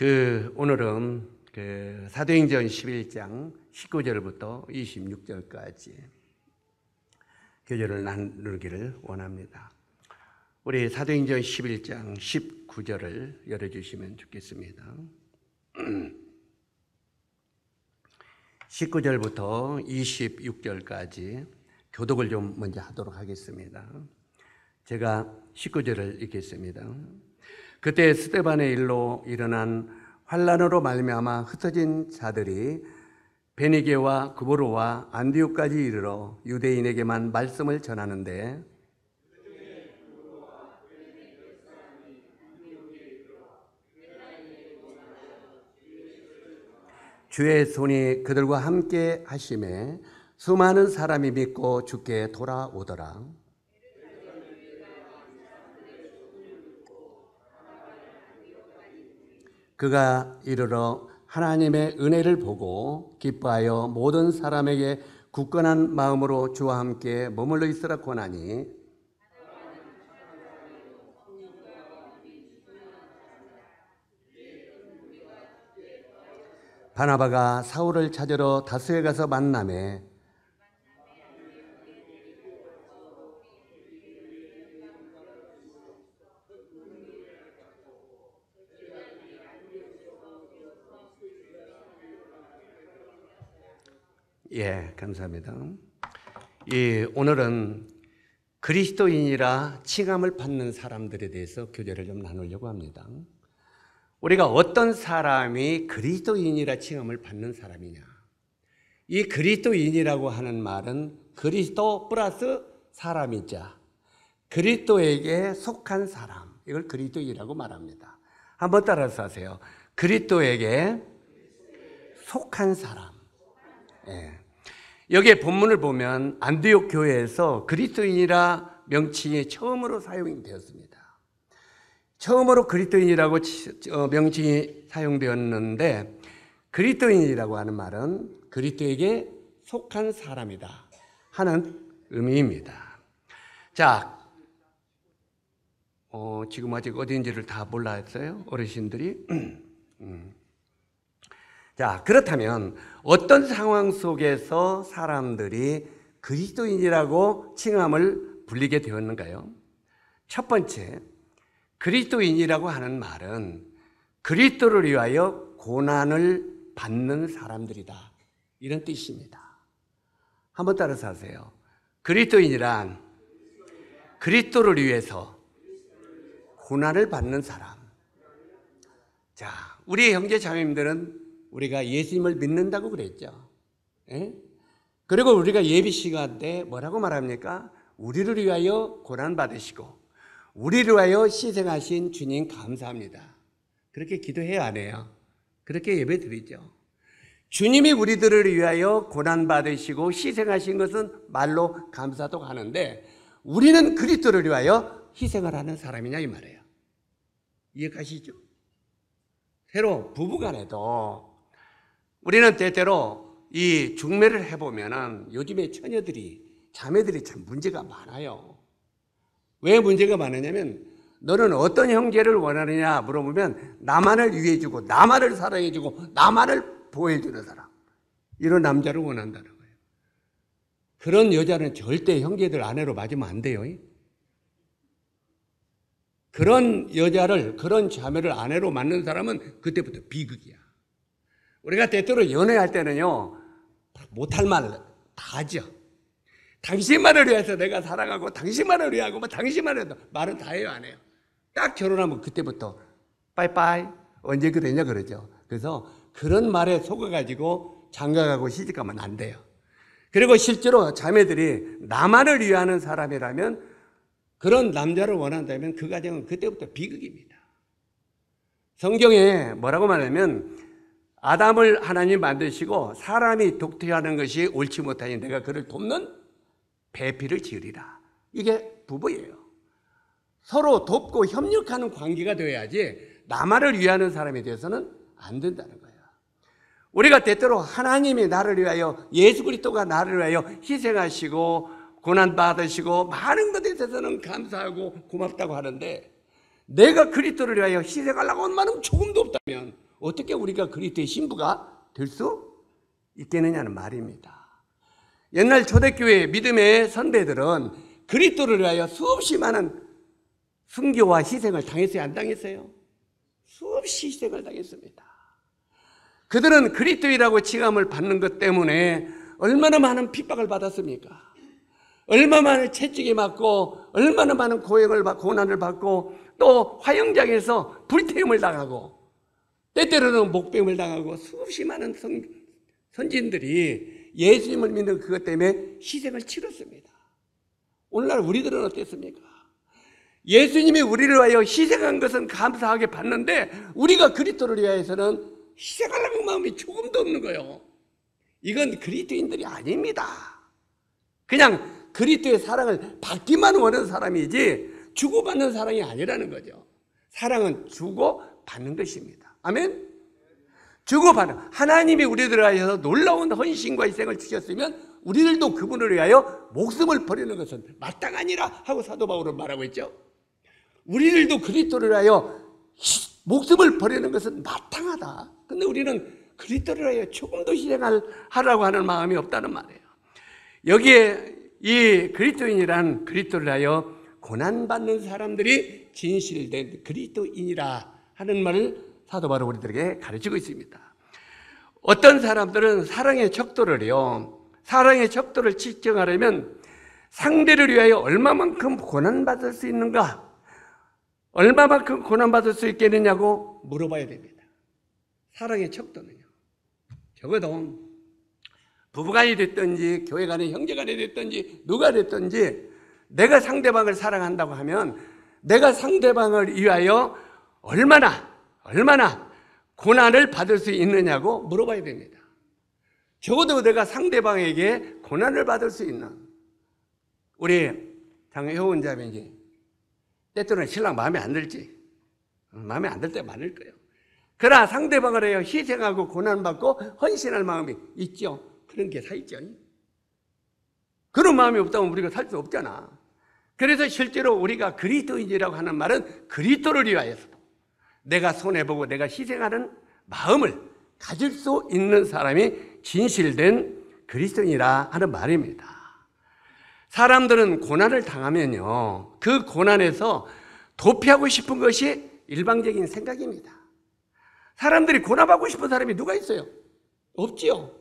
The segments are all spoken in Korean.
오늘은 사도행전 11장 19절부터 26절까지 교절을 나누기를 원합니다. 우리 사도행전 11장 19절을 열어주시면 좋겠습니다. 19절부터 26절까지 교독을 좀 먼저 하도록 하겠습니다. 제가 19절을 읽겠습니다. 그때 스데반의 일로 일어난 환난으로 말미암아 흩어진 자들이 베니게와 구브로와 안디옥까지 이르러 유대인에게만 말씀을 전하는데 주의 손이 그들과 함께 하심에 수많은 사람이 믿고 주께 돌아오더라. 그가 이르러 하나님의 은혜를 보고 기뻐하여 모든 사람에게 굳건한 마음으로 주와 함께 머물러 있으라 권하니 바나바가 사울을 찾으러 다스에 가서 만나매 감사합니다. 오늘은 그리스도인이라 칭함을 받는 사람들에 대해서 교제를 좀 나누려고 합니다. 우리가 어떤 사람이 그리스도인이라 칭함을 받는 사람이냐? 이 그리스도인이라고 하는 말은 그리스도 플러스 사람이자 그리스도에게 속한 사람, 이걸 그리스도인이라고 말합니다. 한번 따라서 하세요. 그리스도에게 속한 사람. 여기에 본문을 보면 안디옥 교회에서 그리스도인이라 명칭이 처음으로 사용이 되었습니다. 처음으로 그리스도인이라고 명칭이 사용되었는데 그리스도인이라고 하는 말은 그리스도에게 속한 사람이다 하는 의미입니다. 자, 지금 아직 어딘지를 다 몰랐어요, 어르신들이. 자, 그렇다면 어떤 상황 속에서 사람들이 그리스도인이라고 칭함을 불리게 되었는가요? 첫 번째, 그리스도인이라고 하는 말은 그리스도를 위하여 고난을 받는 사람들이다, 이런 뜻입니다. 한번 따라서 하세요. 그리스도인이란 그리스도를 위해서 고난을 받는 사람. 자, 우리 형제 자매님들은 우리가 예수님을 믿는다고 그랬죠. 그리고 우리가 예비 시간 때 뭐라고 말합니까? 우리를 위하여 고난 받으시고 우리를 위하여 희생하신 주님 감사합니다. 그렇게 기도해야 안 해요? 그렇게 예배 드리죠. 주님이 우리들을 위하여 고난 받으시고 희생하신 것은 말로 감사도 하는데 우리는 그리스도를 위하여 희생을 하는 사람이냐 이 말이에요. 이해가시죠? 새로 부부간에도 우리는 때때로 이 중매를 해보면은 요즘에 처녀들이, 자매들이 참 문제가 많아요. 왜 문제가 많으냐면 너는 어떤 형제를 원하느냐 물어보면 나만을 위해주고 나만을 사랑해주고 나만을 보호해주는 사람, 이런 남자를 원한다는 거예요. 그런 여자는 절대 형제들 아내로 맞으면 안 돼요. 그런 여자를, 그런 자매를 아내로 맞는 사람은 그때부터 비극이야. 우리가 때때로 연애할 때는요, 못할 말 다 하죠. 당신만을 위해서 내가 사랑하고 당신만을 위하고 당신만을 위해서 말은 다 해요, 안 해요? 딱 결혼하면 그때부터 빠이빠이 언제 그러냐 그러죠. 그래서 그런 말에 속아가지고 장가가고 시집가면 안 돼요. 그리고 실제로 자매들이 나만을 위하는 사람이라면, 그런 남자를 원한다면 그 가정은 그때부터 비극입니다. 성경에 뭐라고 말하냐면 아담을 하나님 만드시고 사람이 독특하는 것이 옳지 못하니 내가 그를 돕는 배필을 지으리라. 이게 부부예요. 서로 돕고 협력하는 관계가 되어야지 나만을 위하는 사람에 대해서는 안 된다는 거예요. 우리가 때때로 하나님이 나를 위하여, 예수 그리스도가 나를 위하여 희생하시고 고난받으시고 많은 것에 대해서는 감사하고 고맙다고 하는데 내가 그리스도를 위하여 희생하려고 하는 마음 조금도 없다면 어떻게 우리가 그리스도의 신부가 될 수 있겠느냐는 말입니다. 옛날 초대교회 믿음의 선배들은 그리스도를 위하여 수없이 많은 순교와 희생을 당했어요, 안 당했어요? 수없이 희생을 당했습니다. 그들은 그리스도이라고 칭함을 받는 것 때문에 얼마나 많은 핍박을 받았습니까? 얼마나 많은 채찍이 맞고 얼마나 많은 고난을 받고 또 화형장에서 불태움을 당하고 때때로는 목배움을 당하고 수없이 많은 선진들이 예수님을 믿는 그것 때문에 희생을 치렀습니다. 오늘날 우리들은 어땠습니까? 예수님이 우리를 위하여 희생한 것은 감사하게 받는데 우리가 그리스도를 위하여서는 희생하려는 마음이 조금도 없는 거예요. 이건 그리스도인들이 아닙니다. 그냥 그리스도의 사랑을 받기만 원하는 사람이지 주고받는 사랑이 아니라는 거죠. 사랑은 주고받는 것입니다. 아멘? 주고받는, 하나님이 우리들을 위하여서 놀라운 헌신과 희생을 주셨으면 우리들도 그분을 위하여 목숨을 버리는 것은 마땅하니라 하고 사도 바울은 말하고 있죠. 우리들도 그리스도를 위하여 목숨을 버리는 것은 마땅하다. 근데 우리는 그리스도를 위하여 조금도 희생하라고 하는 마음이 없다는 말이에요. 여기에 이 그리스도인이란 그리스도를 위하여 고난받는 사람들이 진실된 그리스도인이라 하는 말을 사도 바울 우리들에게 가르치고 있습니다. 어떤 사람들은 사랑의 척도를요, 사랑의 척도를 측정하려면 상대를 위하여 얼마만큼 고난받을 수 있는가, 얼마만큼 고난받을 수 있겠느냐고 물어봐야 됩니다. 사랑의 척도는요, 적어도 부부간이 됐든지 교회간에 형제간에 됐든지 누가 됐든지 내가 상대방을 사랑한다고 하면 내가 상대방을 위하여 얼마나 고난을 받을 수 있느냐고 물어봐야 됩니다. 적어도 내가 상대방에게 고난을 받을 수 있는, 우리 장효원 자매님 때때로는 신랑 마음에 안 들지, 마음에 안 들 때 많을 거예요. 그러나 상대방을 위하여 희생하고 고난받고 헌신할 마음이 있죠. 그런 게 살죠. 그런 마음이 없다면 우리가 살 수 없잖아. 그래서 실제로 우리가 그리스도인이라고 하는 말은 그리스도를 위하여서도 내가 손해보고 내가 희생하는 마음을 가질 수 있는 사람이 진실된 그리스도인이라 하는 말입니다. 사람들은 고난을 당하면요, 그 고난에서 도피하고 싶은 것이 일방적인 생각입니다. 사람들이 고난받고 싶은 사람이 누가 있어요? 없지요.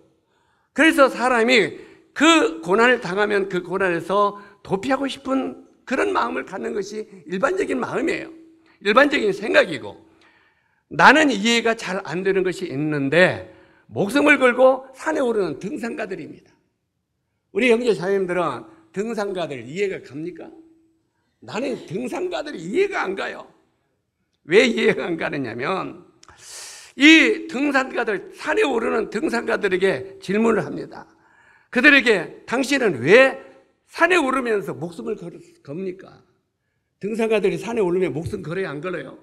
그래서 사람이 그 고난을 당하면 그 고난에서 도피하고 싶은 그런 마음을 갖는 것이 일반적인 마음이에요. 일반적인 생각이고, 나는 이해가 잘 안 되는 것이 있는데 목숨을 걸고 산에 오르는 등산가들입니다. 우리 형제 자매님들은 등산가들 이해가 갑니까? 나는 등산가들이 이해가 안 가요. 왜 이해가 안 가느냐면 이 등산가들, 산에 오르는 등산가들에게 질문을 합니다. 그들에게 당신은 왜 산에 오르면서 목숨을 겁니까? 등산가들이 산에 오르면 목숨 걸어요, 안 걸어요?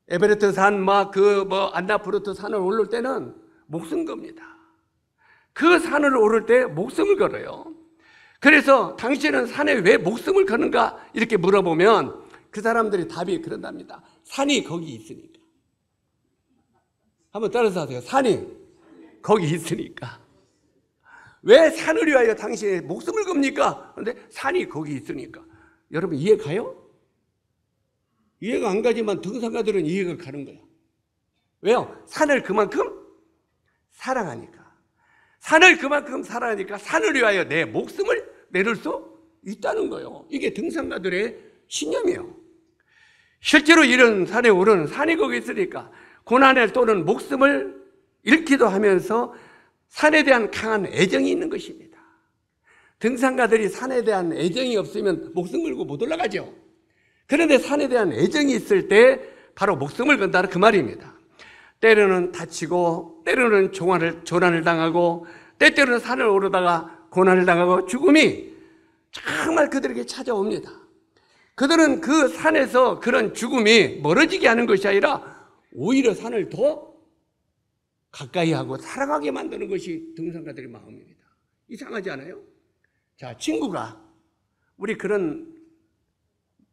에베레스트 산, 안나푸르트 산을 오를 때는 목숨 겁니다. 그 산을 오를 때 목숨을 걸어요. 그래서 당신은 산에 왜 목숨을 거는가? 이렇게 물어보면 그 사람들이 답이 그런답니다. 산이 거기 있으니까. 한번 따라서 하세요. 산이 거기 있으니까. 왜 산을 위하여 당신의 목숨을 겁니까? 그런데 산이 거기 있으니까. 여러분 이해 가요? 이해가 안 가지만 등산가들은 이해가 가는 거야. 왜요? 산을 그만큼 사랑하니까. 산을 그만큼 사랑하니까 산을 위하여 내 목숨을 내릴 수 있다는 거예요. 이게 등산가들의 신념이에요. 실제로 이런 산에 오르는, 산이 거기 있으니까 고난을 또는 목숨을 잃기도 하면서 산에 대한 강한 애정이 있는 것입니다. 등산가들이 산에 대한 애정이 없으면 목숨 걸고 못 올라가죠. 그런데 산에 대한 애정이 있을 때 바로 목숨을 건다는 그 말입니다. 때로는 다치고 때로는 조난을 당하고 때때로는 산을 오르다가 고난을 당하고 죽음이 정말 그들에게 찾아옵니다. 그들은 그 산에서 그런 죽음이 멀어지게 하는 것이 아니라 오히려 산을 더 가까이 하고 사랑하게 만드는 것이 등산가들의 마음입니다. 이상하지 않아요? 자, 친구가, 우리 그런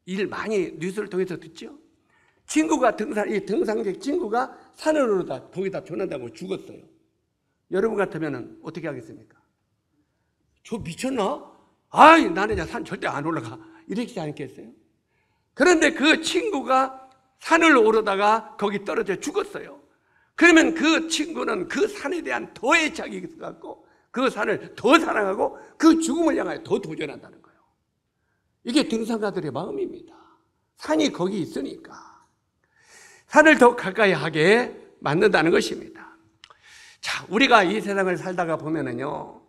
일 많이 뉴스를 통해서 듣죠? 친구가 이 등산객 친구가 산을 오르다 거기다 조난당하고 죽었어요. 여러분 같으면 어떻게 하겠습니까? 저 미쳤나? 아이, 나는 산 절대 안 올라가. 이렇게 않겠어요? 그런데 그 친구가 산을 오르다가 거기 떨어져 죽었어요. 그러면 그 친구는 그 산에 대한 더 애착이 있어갖고 그 산을 더 사랑하고 그 죽음을 향하여 더 도전한다는 거예요. 이게 등산가들의 마음입니다. 산이 거기 있으니까 산을 더 가까이 하게 만든다는 것입니다. 자, 우리가 이 세상을 살다가 보면은요,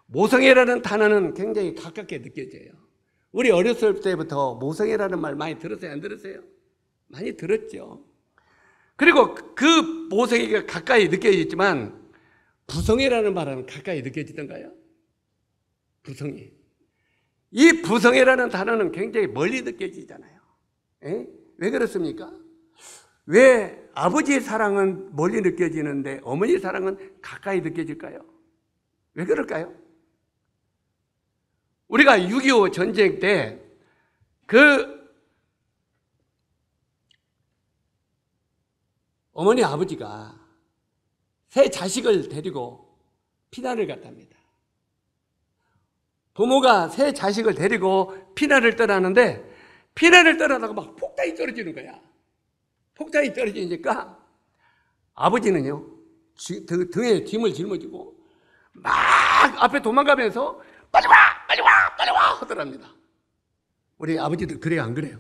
모성애라는 단어는 굉장히 가깝게 느껴져요. 우리 어렸을 때부터 모성애라는 말 많이 들었어요? 안 들었어요? 많이 들었죠. 그리고 그 모성애가 가까이 느껴지지만 부성애라는 말은 가까이 느껴지던가요? 부성애. 이 부성애라는 단어는 굉장히 멀리 느껴지잖아요. 에? 왜 그렇습니까? 왜 아버지의 사랑은 멀리 느껴지는데 어머니의 사랑은 가까이 느껴질까요? 왜 그럴까요? 우리가 6.25 전쟁 때 어머니 아버지가 새 자식을 데리고 피난을 갔답니다. 부모가 새 자식을 데리고 피난을 떠나는데 피난을 떠나다가 막 폭탄이 떨어지는 거야. 폭탄이 떨어지니까 아버지는요, 등에 짐을 짊어지고 막 앞에 도망가면서 빨리 와! 빨리 와! 빨리 와! 하더랍니다. 우리 아버지들 그래요? 안 그래요?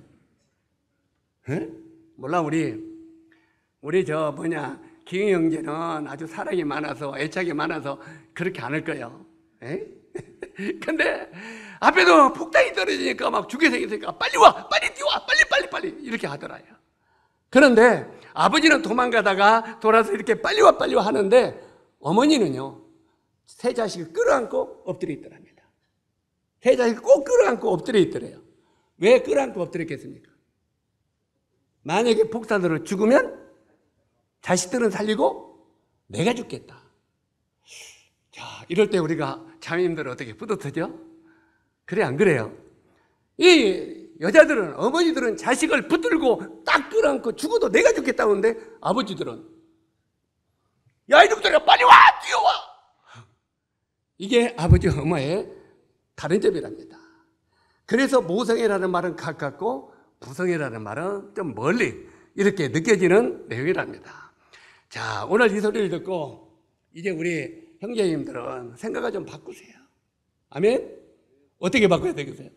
에? 몰라, 우리 기흥 형제는 아주 사랑이 많아서 애착이 많아서 그렇게 안 할 거예요. 에? 근데 앞에도 폭탄이 떨어지니까 막 죽게 생겼으니까 빨리 와! 빨리 뛰어와! 빨리! 이렇게 하더라요. 그런데 아버지는 도망가다가 돌아서 이렇게 빨리 와 하는데 어머니는요, 새 자식을 끌어안고 엎드려 있더랍니다. 새 자식을 꼭 끌어안고 엎드려 있더래요. 왜 끌어안고 엎드렸겠습니까? 만약에 폭탄으로 죽으면 자식들은 살리고 내가 죽겠다. 자, 이럴 때 우리가 자매님들은 어떻게 뿌듯하죠? 그래, 안 그래요? 이 여자들은, 어머니들은 자식을 붙들고 딱 끌어안고 죽어도 내가 죽겠다는데 아버지들은 야, 이놈들아 빨리 와! 뛰어와! 이게 아버지 엄마의 다른 점이랍니다. 그래서 모성애라는 말은 가깝고 부성애라는 말은 좀 멀리 이렇게 느껴지는 내용이랍니다. 자, 오늘 이 소리를 듣고 이제 우리 형제님들은 생각을 좀 바꾸세요. 아멘? 어떻게 바꿔야 되겠어요?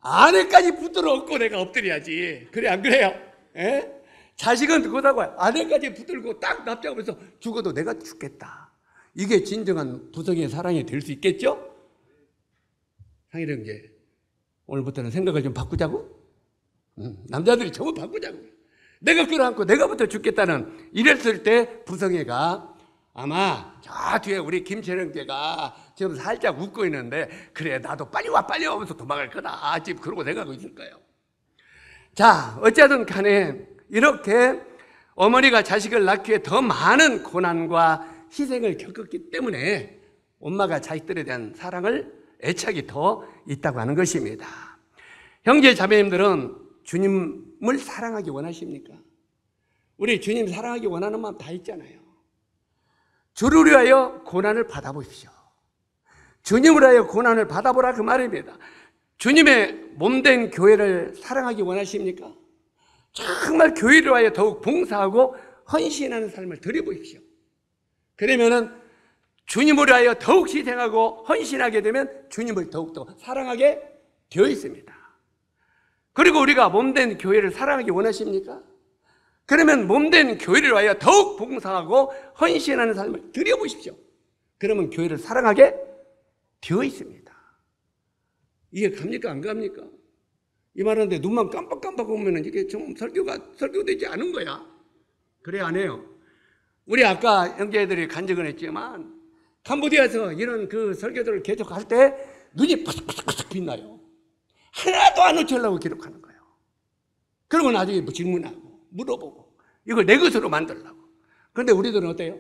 아내까지 붙들어 엎고 내가 엎드려야지. 그래, 안 그래요? 에? 자식은 그거다고 아내까지 붙들고 딱 납작하면서 죽어도 내가 죽겠다. 이게 진정한 부성의 사랑이 될 수 있겠죠? 상일 형제, 오늘부터는 생각을 좀 바꾸자고? 남자들이 전부 바꾸자고. 내가 끌어안고 내가부터 죽겠다는 이랬을 때 부성애가 아마 저 뒤에 우리 김철 형제가 지금 살짝 웃고 있는데 그래, 나도 빨리 와 하면서 도망갈 거다. 지금 그러고 생각하고 있을 거예요. 자, 어쨌든 간에 이렇게 어머니가 자식을 낳기 위해 더 많은 고난과 희생을 겪었기 때문에 엄마가 자식들에 대한 사랑을 애착이 더 있다고 하는 것입니다. 형제 자매님들은 주님을 사랑하기 원하십니까? 우리 주님 사랑하기 원하는 마음 다 있잖아요. 주를 위하여 고난을 받아보십시오. 주님을 위하여 고난을 받아보라, 그 말입니다. 주님의 몸된 교회를 사랑하기 원하십니까? 정말 교회를 위하여 더욱 봉사하고 헌신하는 삶을 드려보십시오. 그러면은 주님을 위하여 더욱 희생하고 헌신하게 되면 주님을 더욱더 사랑하게 되어 있습니다. 그리고 우리가 몸된 교회를 사랑하기 원하십니까? 그러면 몸된 교회를 위하여 더욱 봉사하고 헌신하는 삶을 드려보십시오. 그러면 교회를 사랑하게 되어 있습니다. 이게 갑니까? 안 갑니까? 이 말하는데 눈만 깜빡깜빡 보면 이게 좀 설교되지 않은 거야. 그래, 안 해요? 우리 아까 형제들이 간 적은 했지만 캄보디아에서 이런 그 설교들을 계속 할 때 눈이 푸석푸석 빛나요. 하나도 안 놓치려고 기록하는 거예요. 그러고 나중에 질문하고 물어보고 이걸 내 것으로 만들려고. 그런데 우리들은 어때요?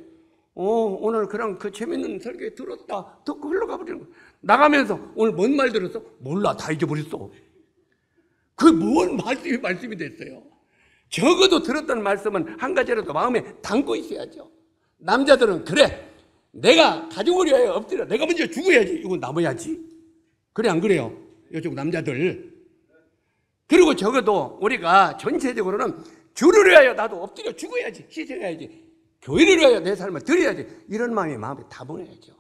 오늘 그런 그 재밌는 설교에 들었다 듣고 흘러가 버리는 거예요. 나가면서 오늘 뭔 말 들었어? 몰라, 다 잊어버렸어. 그 뭔 말씀이 됐어요. 적어도 들었던 말씀은 한 가지라도 마음에 담고 있어야죠. 남자들은 그래, 내가 가족을 위하여 엎드려 내가 먼저 죽어야지, 이거 남아야지. 그래 안 그래요? 요즘 남자들. 그리고 적어도 우리가 전체적으로는 주를 위하여 나도 엎드려 죽어야지, 희생해야지, 교회를 위하여 내 삶을 드려야지, 이런 마음이 마음에 담아야죠.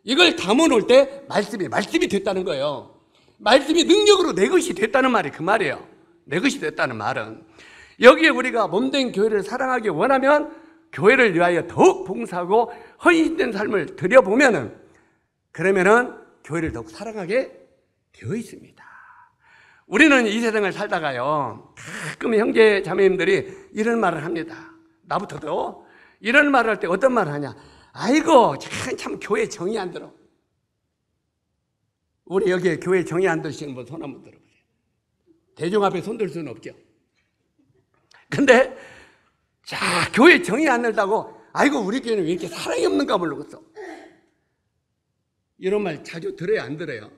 이걸 담아놓을 때 말씀이 됐다는 거예요. 말씀이 능력으로 내 것이 됐다는 말이 그 말이에요. 내 것이 됐다는 말은 여기에 우리가 몸된 교회를 사랑하기 원하면 교회를 위하여 더욱 봉사하고 헌신된 삶을 드려보면은, 그러면은 교회를 더욱 사랑하게 되어 있습니다. 우리는 이 세상을 살다가요, 가끔 형제 자매님들이 이런 말을 합니다. 나부터도 이런 말을 할 때 어떤 말을 하냐? 아이고 참 교회 정이 안 들어. 우리 여기에 교회 정이 안 드시는 분 손 한번 들어보세요. 대중 앞에 손 들 수는 없죠. 근데 자, 교회 정이 안 들다고 아이고 우리 교회는 왜 이렇게 사랑이 없는가 모르겠어. 이런 말 자주 들어요, 안 들어요?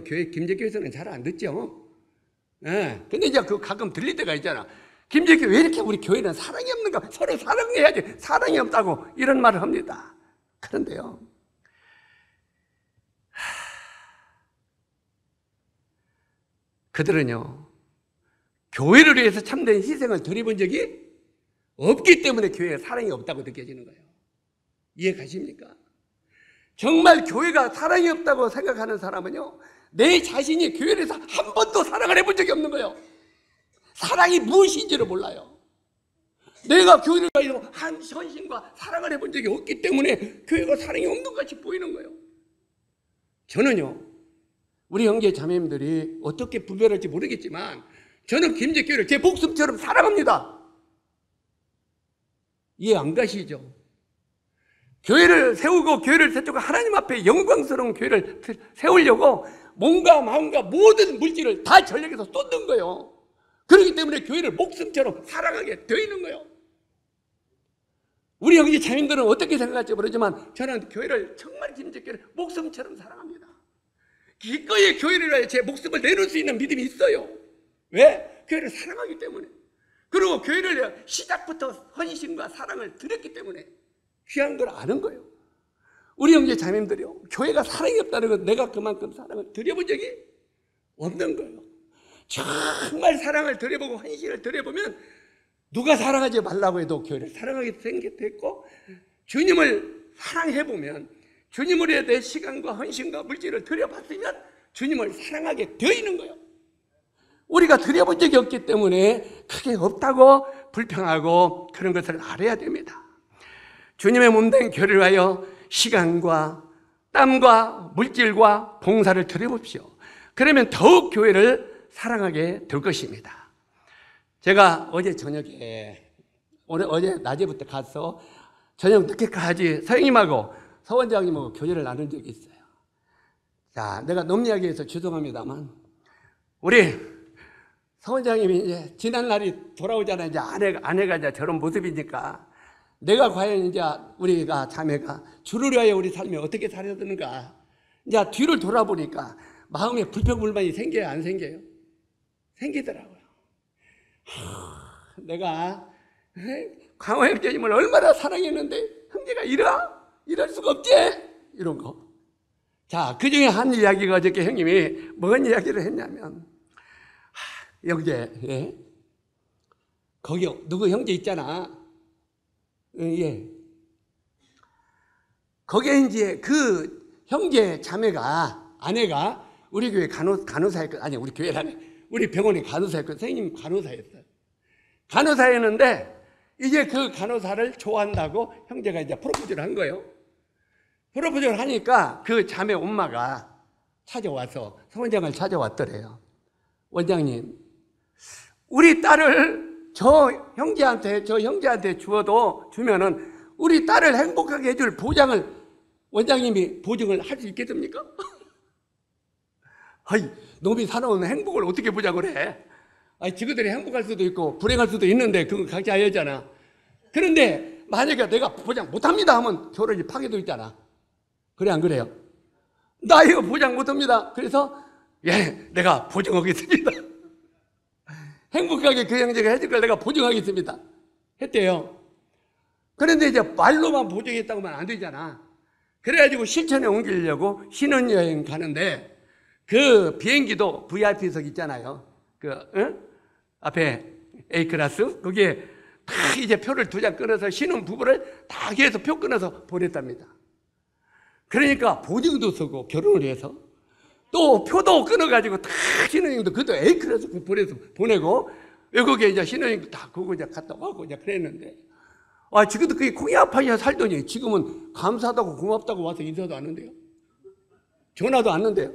교회 김제교에서는 잘 안 듣죠. 예. 근데 이제 그 가끔 들릴 때가 있잖아. 김제교 왜 이렇게 우리 교회는 사랑이 없는가? 서로 사랑해야지. 사랑이 없다고 이런 말을 합니다. 그런데요, 그들은요, 교회를 위해서 참된 희생을 드려본 적이 없기 때문에 교회에 사랑이 없다고 느껴지는 거예요. 이해 가십니까? 정말 교회가 사랑이 없다고 생각하는 사람은요, 내 자신이 교회에서 한 번도 사랑을 해본 적이 없는 거예요. 사랑이 무엇인지를 몰라요. 내가 교회를 위해서 한 헌신과 사랑을 해본 적이 없기 때문에 교회가 사랑이 없는 것 같이 보이는 거예요. 저는요, 우리 형제 자매님들이 어떻게 분별할지 모르겠지만 저는 김제교회를 제 목숨처럼 사랑합니다. 이해 안 가시죠? 교회를 세우고 교회를 세우고 하나님 앞에 영광스러운 교회를 세우려고 몸과 마음과 모든 물질을 다 전력해서 쏟는 거예요. 그렇기 때문에 교회를 목숨처럼 사랑하게 되어 있는 거예요. 우리 형제 자매님들은 어떻게 생각할지 모르지만 저는 교회를 정말 김제교회를 목숨처럼 사랑합니다. 기꺼이 교회를 위해 제 목숨을 내놓을 수 있는 믿음이 있어요. 왜? 교회를 사랑하기 때문에. 그리고 교회를 위해 시작부터 헌신과 사랑을 드렸기 때문에 귀한 걸 아는 거예요. 우리 형제 자매님들이요, 교회가 사랑이 없다는 건 내가 그만큼 사랑을 드려본 적이 없는 거예요. 정말 사랑을 드려보고 헌신을 드려보면 누가 사랑하지 말라고 해도 교회를 사랑하게 생겼고, 주님을 사랑해보면 주님을 위해 내 시간과 헌신과 물질을 드려봤으면 주님을 사랑하게 되어 있는 거예요. 우리가 드려본 적이 없기 때문에 크게 없다고 불평하고 그런 것을 알아야 됩니다. 주님의 몸된 교회를 위하여 시간과 땀과 물질과 봉사를 드려봅시오. 그러면 더욱 교회를 사랑하게 될 것입니다. 제가 어제 저녁에, 어제 낮에부터 가서 저녁 늦게까지 선생님하고 서원장님하고 교제를 나눈 적이 있어요. 자, 내가 넘 이야기해서 죄송합니다만, 우리 서원장님이 이제 지난 날이 돌아오잖아요. 이제 아내가 이제 저런 모습이니까 내가 과연 이제 우리가 자매가 주를 위하여 우리 삶에 어떻게 살아야 되는가, 이제 뒤를 돌아보니까 마음에 불평불만이 생겨요, 안 생겨요? 생기더라고요. 내가 강호 형제님을 얼마나 사랑했는데 형제가 이럴 수가 없지? 이런 거. 자, 그 중에 한 이야기가 어저께 형님이 뭔 이야기를 했냐면, 형제, 예? 거기 누구 형제 있잖아. 예. 거기에 이제 그 형제 자매가, 아내가 우리 교회 간호사였거든. 아니, 우리 교회라네. 우리 병원에 간호사였거든. 선생님 간호사였어요. 간호사였는데 이제 그 간호사를 좋아한다고 형제가 이제 프로포즈를 한 거예요. 프로포즈를 하니까 그 자매 엄마가 찾아와서 성원장을 찾아왔더래요. 원장님, 우리 딸을 저 형제한테 주면은 우리 딸을 행복하게 해줄 보장을 원장님이 보증을 할 수 있겠습니까? 아이, 놈이 살아오는 행복을 어떻게 보장을 해? 아니, 지그들이 행복할 수도 있고 불행할 수도 있는데 그건 각자 여자잖아. 그런데 만약에 내가 보장 못합니다 하면 결혼이 파괴도 있잖아. 그래 안 그래요? 나 이거 보장 못합니다. 그래서 예, 내가 보증하겠습니다. 행복하게 그 형제가 해줄 걸 내가 보증하겠습니다. 했대요. 그런데 이제 말로만 보증했다고 하면 안 되잖아. 그래가지고 실천에 옮기려고 신혼여행 가는데 그 비행기도 VIP석 있잖아요. 앞에 A클래스 거기에 다 이제 표를 2장 끊어서 신혼 부부를 다 해서 표 끊어서 보냈답니다. 그러니까 보증도 쓰고 결혼을 해서 또 표도 끊어가지고 다 신혼여행도 그것도 A클래스 보내고 외국에 이제 신혼여행도 다 그거 이제 갔다 와고 이제 그랬는데 지금도 그게 콩야파이야 살더니 지금은 감사하다고 고맙다고 와서 인사도 안 한대요. 전화도 안 한대요.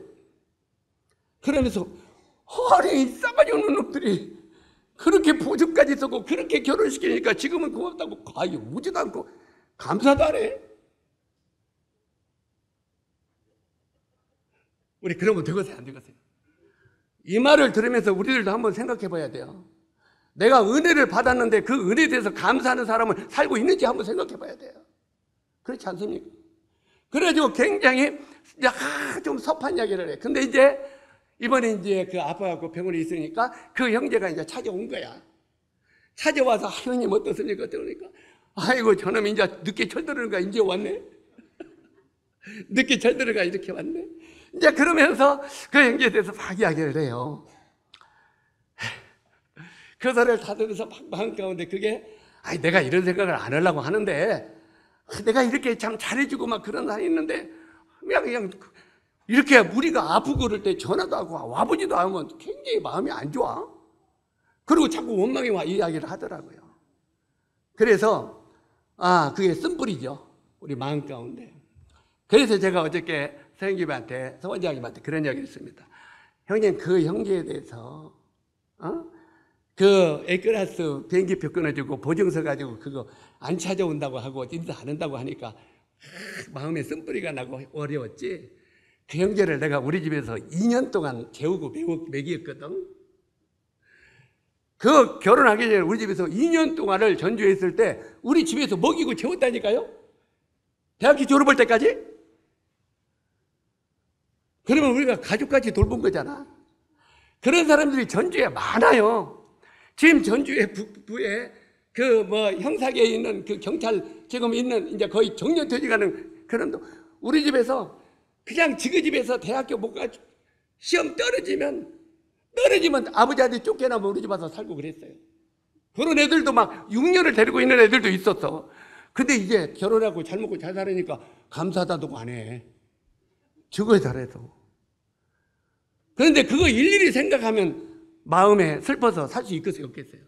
그러면서 아니 싸가지 없는 놈들이 그렇게 보증까지 쓰고 그렇게 결혼시키니까 지금은 고맙다고 오지도 않고 감사도 안 해. 우리 그러면 되겠어요 안 되겠어요? 이 말을 들으면서 우리들도 한번 생각해 봐야 돼요. 내가 은혜를 받았는데 그 은혜에 대해서 감사하는 사람을 살고 있는지 한번 생각해 봐야 돼요. 그렇지 않습니까? 그래가지고 굉장히 좀 섭한 이야기를 해. 근데 이제 이번에 이제 그 아파갖고 병원에 있으니까 그 형제가 이제 찾아온 거야. 찾아와서 형님 어떻습니까? 그러니까 아이고 저놈 이제 늦게 철들어가 이제 왔네. 늦게 철들어가 이렇게 왔네. 이제 그러면서 그 형제에 대해서 막 이야기를 해요. 그 소리를 다 들으면서 막 가운데 그게 내가 이런 생각을 안 하려고 하는데 내가 이렇게 참 잘해주고 막 그런 사람이 있는데 그냥 이렇게 우리가 아프고 그럴 때 전화도 하고 와보지도 않으면 굉장히 마음이 안 좋아. 그리고 자꾸 원망이 와 이야기를 하더라고요. 그래서 그게 쓴뿌리죠. 우리 마음 가운데. 그래서 제가 어저께 선생님한테 서원장님한테 그런 이야기를 했습니다. 형님 그 형제에 대해서 그 A클래스 비행기표 끊어주고 보증서 가지고 그거 안 찾아온다고 하고 인사 안 한다고 하니까 마음에 쓴뿌리가 나고 어려웠지. 그 형제를 내가 우리 집에서 2년 동안 재우고 먹였거든. 그 결혼하기 전에 우리 집에서 2년 동안을 전주에 있을 때 우리 집에서 먹이고 재웠다니까요. 대학교 졸업할 때까지. 그러면 우리가 가족까지 돌본 거잖아. 그런 사람들이 전주에 많아요. 지금 전주에 북부에 그 형사계에 있는 그 경찰 지금 있는 이제 거의 정년퇴직하는 그런 우리 집에서 그냥 지그집에서 대학교 못 가 시험 떨어지면 아버지한테 쫓겨나면 우리 집 와서 살고 그랬어요. 그런 애들도 막 6년을 데리고 있는 애들도 있었어. 근데 이제 결혼하고 잘 먹고 잘 살으니까 감사하다고 안 해. 죽어야 잘해서. 그런데 그거 일일이 생각하면 마음에 슬퍼서 살 수 있겠어요 없겠어요?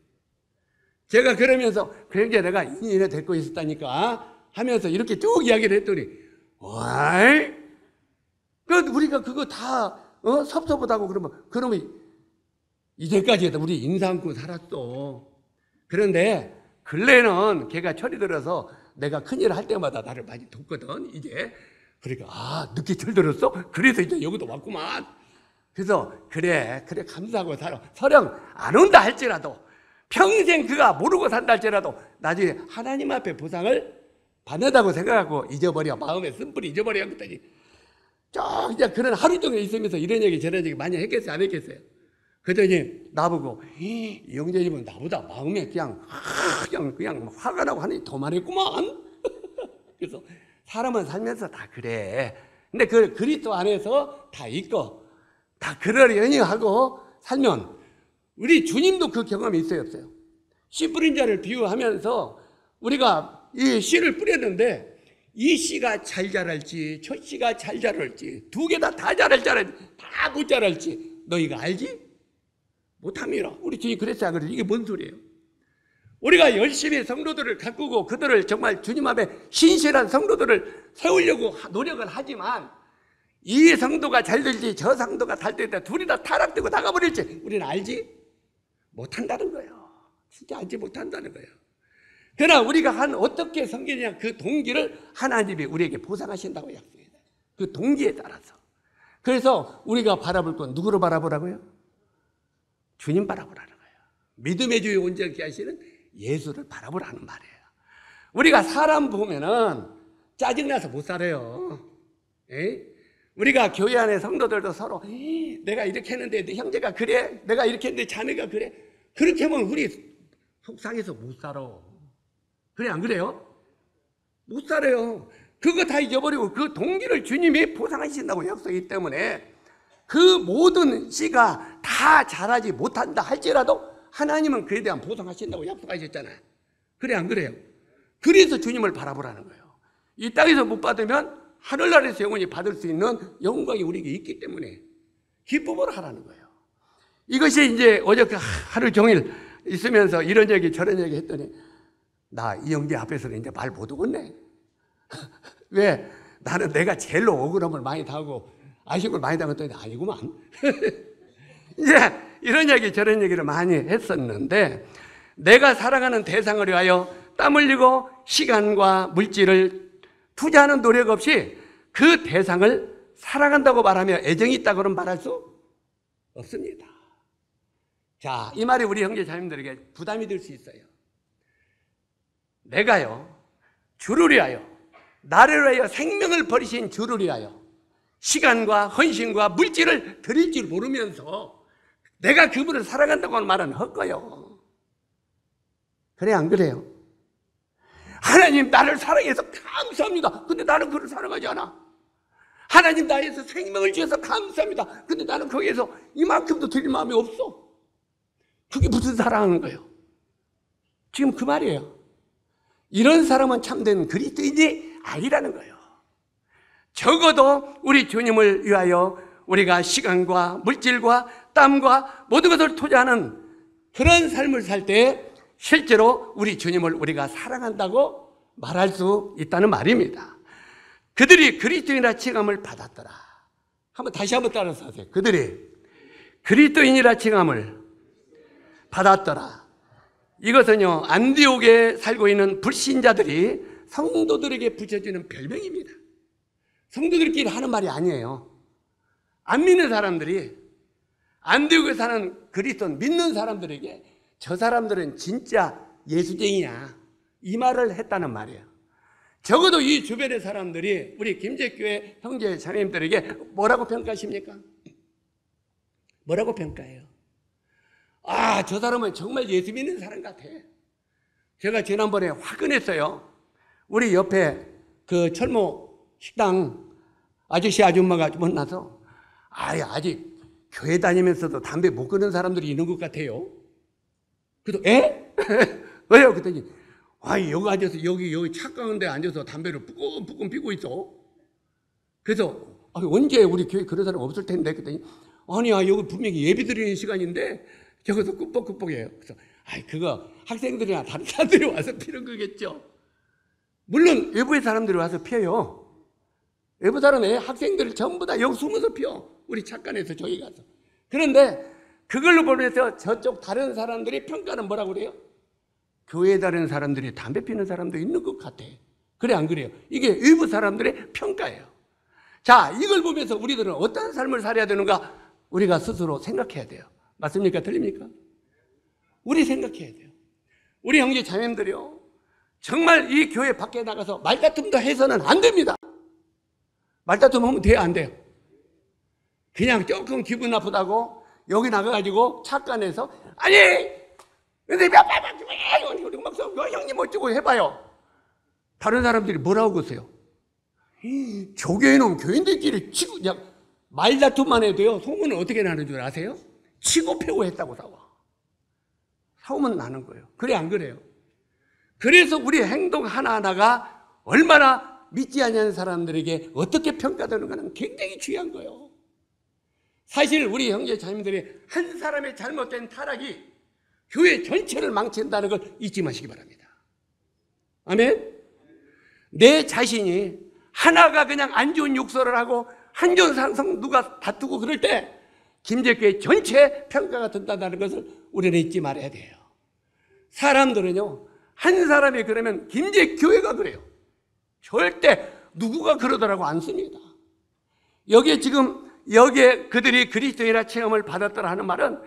제가 그러면서 그게 내가 2년에 데리고 있었다니까 하면서 이렇게 쭉 이야기를 했더니 와이 우리가 그거 다 섭섭하다고 그러면 이제까지 우리 인사 안고 살았어. 그런데 근래는 걔가 철이 들어서 내가 큰일을 할 때마다 나를 많이 돕거든. 이제 그러니까 늦게 철들었어? 그래서 이제 여기도 왔구만. 그래서 그래 감사하고 살아. 설령 안 온다 할지라도 평생 그가 모르고 산다 할지라도 나중에 하나님 앞에 보상을 받는다고 생각하고 잊어버려. 마음에 쓴뿌리 잊어버려. 그랬더니 이제 그런 하루 종일 있으면서 이런 얘기 저런 얘기 많이 했겠어요 안 했겠어요? 그랬더니 나보고 이 영재님은 나보다 마음에 그냥 화가 나고 하니 더 많았구만. 그래서 사람은 살면서 다 그래. 근데 그 그리스도 안에서 다 있고 다 그러려니 하고 살면 우리 주님도 그 경험이 있어요 없어요? 씨 뿌린 자를 비유하면서 우리가 이 씨를 뿌렸는데 이 씨가 잘 자랄지 저 씨가 잘 자랄지 두 개 다 자랄지 다 못 자랄지 너희가 알지? 못함이라. 우리 주님 그랬어요 안 그래요? 이게 뭔 소리예요? 우리가 열심히 성도들을 가꾸고 그들을 정말 주님 앞에 신실한 성도들을 세우려고 노력을 하지만 이 성도가 잘 될지 저 성도가 잘 될지 둘이 다 타락되고 나가버릴지 우리는 알지? 못한다는 거예요. 진짜 알지 못한다는 거예요. 그러나 우리가 어떻게 섬기느냐 그 동기를 하나님이 우리에게 보상하신다고 약속해요. 그 동기에 따라서. 그래서 우리가 바라볼 건 누구로 바라보라고요? 주님 바라보라는 거예요. 믿음의 주에 온전케 하시는 예수를 바라보라는 말이에요. 우리가 사람 보면은 짜증나서 못 살아요. 우리가 교회 안에 성도들도 서로 내가 이렇게 했는데 내 형제가 그래, 내가 이렇게 했는데 자매가 그래. 그렇게 하면 우리 속상해서 못 살아. 그래, 안 그래요? 못 살아요. 그거 다 잊어버리고 그 동기를 주님이 보상하신다고 약속이기 때문에 그 모든 씨가 다 자라지 못한다 할지라도 하나님은 그에 대한 보상하신다고 약속하셨잖아요. 그래, 안 그래요? 그래서 주님을 바라보라는 거예요. 이 땅에서 못 받으면 하늘나라에서 영원히 받을 수 있는 영광이 우리에게 있기 때문에 기쁨을 하라는 거예요. 이것이 이제 어저께 하루 종일 있으면서 이런 얘기 저런 얘기 했더니 나 이영재 앞에서는 이제 말 못 하겠네. 왜? 나는 내가 제일로 억울함을 많이 당하고 아쉬움을 많이 당했더니 아니구만. 이제 이런 얘기 저런 얘기를 많이 했었는데 내가 살아가는 대상을 위하여 땀 흘리고 시간과 물질을 투자하는 노력 없이 그 대상을 사랑한다고 말하며 애정이 있다고는 말할 수 없습니다. 자, 이 말이 우리 형제 자매들에게 부담이 될 수 있어요. 내가요, 주를 위하여, 나를 위하여 생명을 버리신 주를 위하여 시간과 헌신과 물질을 드릴 줄 모르면서 내가 그분을 사랑한다고 하는 말은 헛거요. 그래, 안 그래요? 하나님 나를 사랑해서 감사합니다. 근데 나는 그를 사랑하지 않아. 하나님 나에서 생명을 주셔서 감사합니다. 근데 나는 거기에서 이만큼도 드릴 마음이 없어. 그게 무슨 사랑하는 거예요? 지금 그 말이에요. 이런 사람은 참된 그리스도인이 아니라는 거예요. 적어도 우리 주님을 위하여 우리가 시간과 물질과 땀과 모든 것을 투자하는 그런 삶을 살 때 실제로 우리 주님을 우리가 사랑한다고 말할 수 있다는 말입니다. 그들이 그리스도인이라 칭함을 받았더라. 다시 한번 따라서 하세요. 그들이 그리스도인이라 칭함을 받았더라. 이것은요, 안디옥에 살고 있는 불신자들이 성도들에게 붙여주는 별명입니다. 성도들끼리 하는 말이 아니에요. 안 믿는 사람들이 안디옥에 사는 그리스도 믿는 사람들에게 저 사람들은 진짜 예수쟁이야, 이 말을 했다는 말이에요. 적어도 이 주변의 사람들이 우리 김제교회 형제 자매님들에게 뭐라고 평가하십니까? 뭐라고 평가해요? 아, 저 사람은 정말 예수 믿는 사람 같아. 제가 지난번에 화끈했어요. 우리 옆에 그 철모 식당 아저씨 아줌마가 만나서 아직 교회 다니면서도 담배 못 끊는 사람들이 있는 것 같아요. 그래서 왜요? 그랬더니 여기 앉아서 여기 착각한 데 앉아서 담배를 뿌끔뿌끔 피고 있어. 그래서 언제 우리 교회 그런 사람 없을 텐데. 그랬더니 아니야, 여기 분명히 예배 드리는 시간인데 저기서 끄뻑끄뻑해요. 그래서 그거 학생들이나 다른 사람들이 와서 피는 거겠죠. 물론 외부의 사람들이 와서 피워요. 외부 사람의 학생들이 전부 다 여기 숨어서 피워. 우리 착관에서 저기 가서. 그런데 그걸로 보면서 저쪽 다른 사람들이 평가는 뭐라고 그래요? 교회에 다른 사람들이 담배 피는 사람도 있는 것 같아. 그래, 안 그래요? 이게 외부 사람들의 평가예요. 자, 이걸 보면서 우리들은 어떤 삶을 살아야 되는가 우리가 스스로 생각해야 돼요. 맞습니까? 틀립니까? 우리 생각해야 돼요. 우리 형제 자매님들이요, 정말 이 교회 밖에 나가서 말다툼도 해서는 안 됩니다. 말다툼 하면 돼요, 안 돼요? 그냥 조금 기분 나쁘다고 여기 나가가지고 착각해서 근데 형님 어쩌고 해봐요. 다른 사람들이 뭐라고 그러세요? 저 교회는 교인들끼리 치고 그냥 말다툼만 해도요, 소문은 어떻게 나는 줄 아세요? 치고 패고 했다고 사오면 나는 거예요. 그래, 안 그래요? 그래서 우리 행동 하나하나가 얼마나 믿지 않는 사람들에게 어떻게 평가되는가는 굉장히 중요한 거예요. 사실 우리 형제 자매들이 한 사람의 잘못된 타락이 교회 전체를 망친다는 걸 잊지 마시기 바랍니다. 아멘? 내 자신이 하나가 그냥 안 좋은 욕설을 하고 한 좋은 상성 누가 다투고 그럴 때 김제교회 전체 평가가 된다는 것을 우리는 잊지 말아야 돼요. 사람들은요, 한 사람이 그러면 김제교회가 그래요. 절대 누구가 그러더라고 안 씁니다. 여기에 그들이 그리스도인이라 체험을 받았더라 하는 말은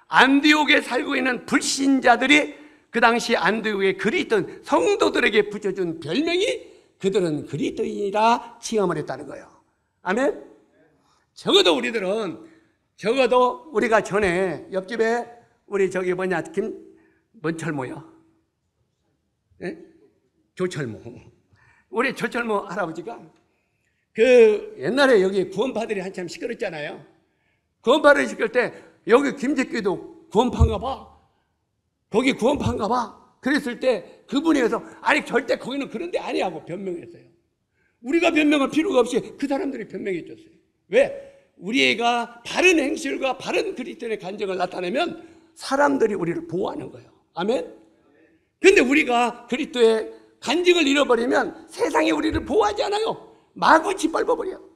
안디옥에 살고 있는 불신자들이 그 당시 안디옥의 그리스도인 성도들에게 붙여준 별명이 그들은 그리스도인이라 체험을 했다는 거예요. 아멘? 적어도 우리가 전에 옆집에 우리 저기 뭐냐, 뭔철모요? 예? 조철모. 우리 조철모 할아버지가 그 옛날에 여기 구원파들이 한참 시끄럽잖아요. 구원파를 시끌 때 여기 김제교도 구원파인가 봐. 거기 구원파인가 봐. 그랬을 때 그분이 해서 아니 절대 거기는 그런 데 아니라고 변명했어요. 우리가 변명할 필요가 없이 그 사람들이 변명해 줬어요. 왜? 우리가 바른 행실과 바른 그리스도인의 간증을 나타내면 사람들이 우리를 보호하는 거예요. 아멘? 근데 우리가 그리스도의 간증을 잃어버리면 세상이 우리를 보호하지 않아요. 마구 짓밟아버려요.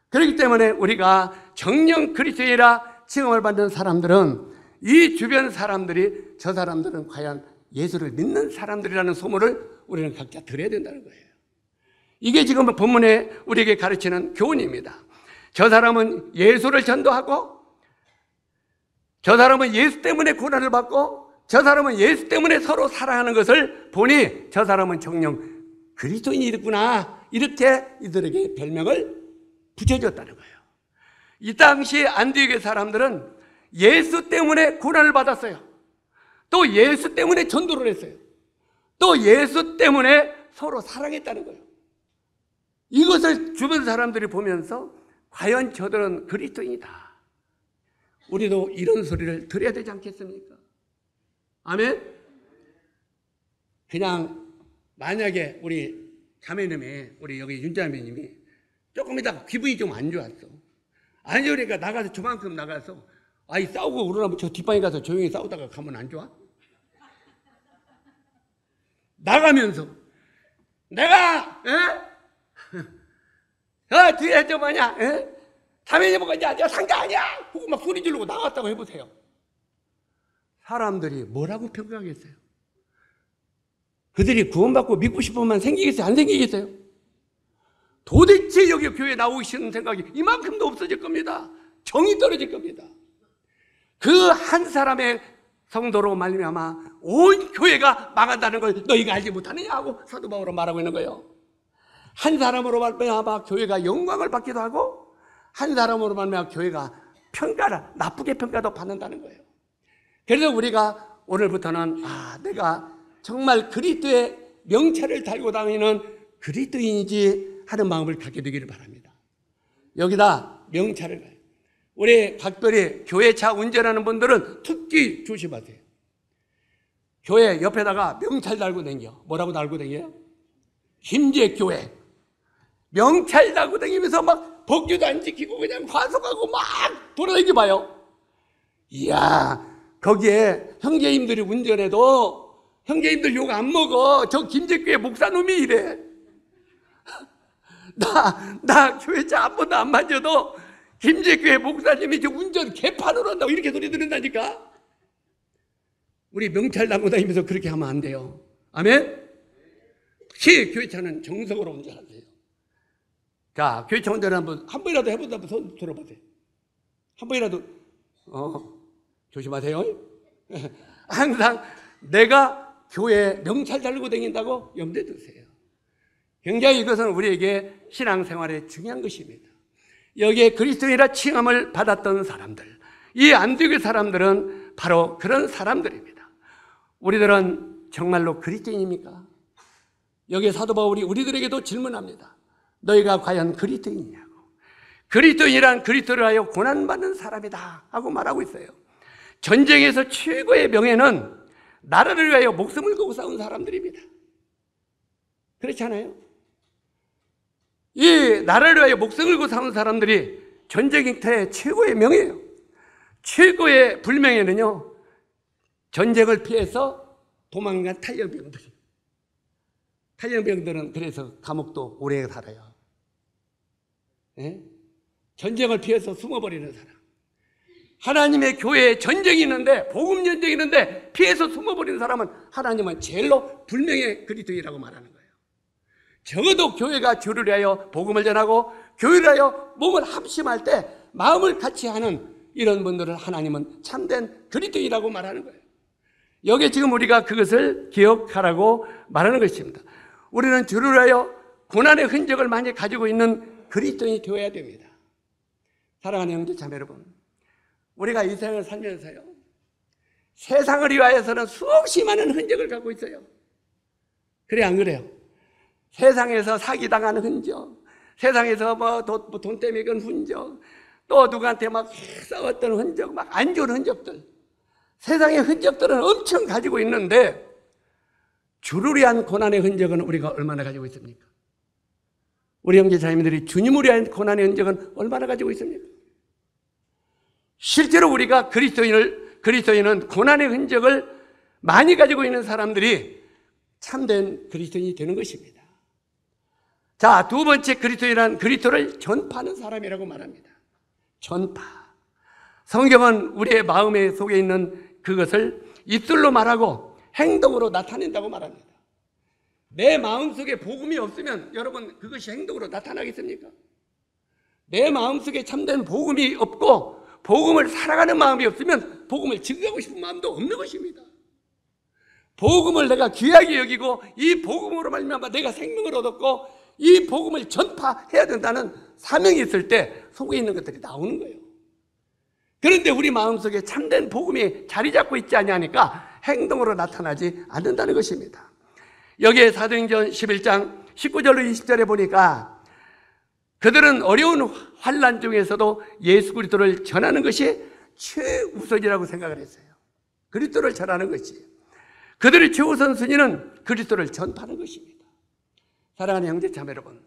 그렇기 때문에 우리가 정령 그리스도인이라 칭함을 받는 사람들은 이 주변 사람들이 저 사람들은 과연 예수를 믿는 사람들이라는 소문을 우리는 각자 들어야 된다는 거예요. 이게 지금 본문에 우리에게 가르치는 교훈입니다. 저 사람은 예수를 전도하고, 저 사람은 예수 때문에 고난을 받고, 저 사람은 예수 때문에 서로 사랑하는 것을 보니 저 사람은 정녕 그리스도인이구나, 이렇게 이들에게 별명을 붙여줬다는 거예요. 이 당시 안디옥의 사람들은 예수 때문에 고난을 받았어요. 또 예수 때문에 전도를 했어요. 또 예수 때문에 서로 사랑했다는 거예요. 이것을 주변 사람들이 보면서 과연 저들은 그리스도인이다, 우리도 이런 소리를 들어야 되지 않겠습니까? 아멘? 그냥 만약에 우리 자매님이, 우리 여기 윤자매님이 조금 있다가 기분이 좀 안 좋았어. 안 좋으니까 나가서 저만큼 나가서 아이 싸우고 그러라면 저 뒷방에 가서 조용히 싸우다가 가면 안 좋아? 나가면서 내가 뒤에 저 뭐냐, 자매님 뭐가 이제 상자 아니야 하고 막 소리 지르고 나갔다고 해보세요. 사람들이 뭐라고 평가하겠어요? 그들이 구원받고 믿고 싶으면 생기겠어요? 안 생기겠어요? 도대체 여기 교회에 나오기 싫은 생각이 이만큼도 없어질 겁니다. 정이 떨어질 겁니다. 그 한 사람의 성도로 말미암아 온 교회가 망한다는 걸 너희가 알지 못하느냐 하고 사도 바울은 말하고 있는 거예요. 한 사람으로 말미암아 교회가 영광을 받기도 하고, 한 사람으로 말미암아 교회가 평가를, 나쁘게 평가도 받는다는 거예요. 그래서 우리가 오늘부터는 내가 정말 그리스도의 명찰을 달고 다니는 그리스도인이지 하는 마음을 갖게 되기를 바랍니다. 여기다 명찰을 가요. 우리 각별히 교회차 운전하는 분들은 특히 조심하세요. 교회 옆에다가 명찰 달고 다녀. 뭐라고 달고 다녀요? 김제교회. 명찰 달고 다니면서 막 법규도 안 지키고 그냥 과속하고 막 돌아다니게 봐요. 이야, 거기에 형제님들이 운전해도 형제님들 욕 안 먹어. 저 김제교회 목사놈이 이래. 나 교회차 한 번도 안 맞아도 김제교회 목사님이 저 운전 개판으로 한다고 이렇게 소리 들은다니까. 우리 명찰 달고 다니면서 그렇게 하면 안 돼요. 아멘? 혹시 교회차는 정석으로 운전하세요. 자, 교회차 운전 한 번이라도 해보다 한번 손 들어보세요. 한 번이라도 조심하세요. 항상 내가 교회에 명찰 달고 다닌다고 염두에 두세요. 굉장히 이것은 우리에게 신앙생활에 중요한 것입니다. 여기에 그리스도인이라 칭함을 받았던 사람들, 이 안디옥의 사람들은 바로 그런 사람들입니다. 우리들은 정말로 그리스도인입니까? 여기에 사도 바울이 우리들에게도 질문합니다. 너희가 과연 그리스도인이냐고. 그리스도인이란 그리스도를 하여 고난받는 사람이다 하고 말하고 있어요. 전쟁에서 최고의 명예는 나라를 위하여 목숨을 걸고 싸운 사람들입니다. 그렇지 않아요? 이 나라를 위하여 목숨을 걸고 싸운 사람들이 전쟁터의 최고의 명예예요. 최고의 불명예는요, 전쟁을 피해서 도망간 탈영병들이에요. 탈영병들은 그래서 감옥도 오래 살아요. 예? 전쟁을 피해서 숨어버리는 사람. 하나님의 교회에 전쟁이 있는데, 복음 전쟁이 있는데 피해서 숨어버리는 사람은 하나님은 제일로 불명예 그리스도인이라고 말하는 거예요. 적어도 교회가 주를 위하여 복음을 전하고 교회를 위하여 몸을 합심할 때 마음을 같이 하는 이런 분들을 하나님은 참된 그리스도인이라고 말하는 거예요. 여기에 지금 우리가 그것을 기억하라고 말하는 것입니다. 우리는 주를 위하여 고난의 흔적을 많이 가지고 있는 그리스도인이 되어야 됩니다. 사랑하는 형제 자매 여러분, 우리가 이 세상을 살면서요, 세상을 위하여서는 수없이 많은 흔적을 갖고 있어요. 그래 안 그래요? 세상에서 사기당하는 흔적, 세상에서 돈 때문에 건 흔적, 또 누구한테 막 싸웠던 흔적, 막 안 좋은 흔적들, 세상의 흔적들은 엄청 가지고 있는데 주를 위한 고난의 흔적은 우리가 얼마나 가지고 있습니까? 우리 형제자매들이 주님을 위한 고난의 흔적은 얼마나 가지고 있습니까? 실제로 우리가 그리스도인은 고난의 흔적을 많이 가지고 있는 사람들이 참된 그리스도인이 되는 것입니다. 자, 두 번째 그리스도인은 그리스도를 전파하는 사람이라고 말합니다. 전파. 성경은 우리의 마음에 속에 있는 그것을 입술로 말하고 행동으로 나타낸다고 말합니다. 내 마음속에 복음이 없으면 여러분 그것이 행동으로 나타나겠습니까? 내 마음속에 참된 복음이 없고 복음을 살아가는 마음이 없으면 복음을 증거하고 싶은 마음도 없는 것입니다. 복음을 내가 귀하게 여기고 이 복음으로 말미암아 내가 생명을 얻었고 이 복음을 전파해야 된다는 사명이 있을 때 속에 있는 것들이 나오는 거예요. 그런데 우리 마음속에 참된 복음이 자리 잡고 있지 않냐니까 행동으로 나타나지 않는다는 것입니다. 여기에 사도행전 11장 19절로 20절에 보니까 그들은 어려운 환난 중에서도 예수 그리스도를 전하는 것이 최우선이라고 생각을 했어요. 그리스도를 전하는 것이. 그들의 최우선 순위는 그리스도를 전파하는 것입니다. 사랑하는 형제 자매 여러분,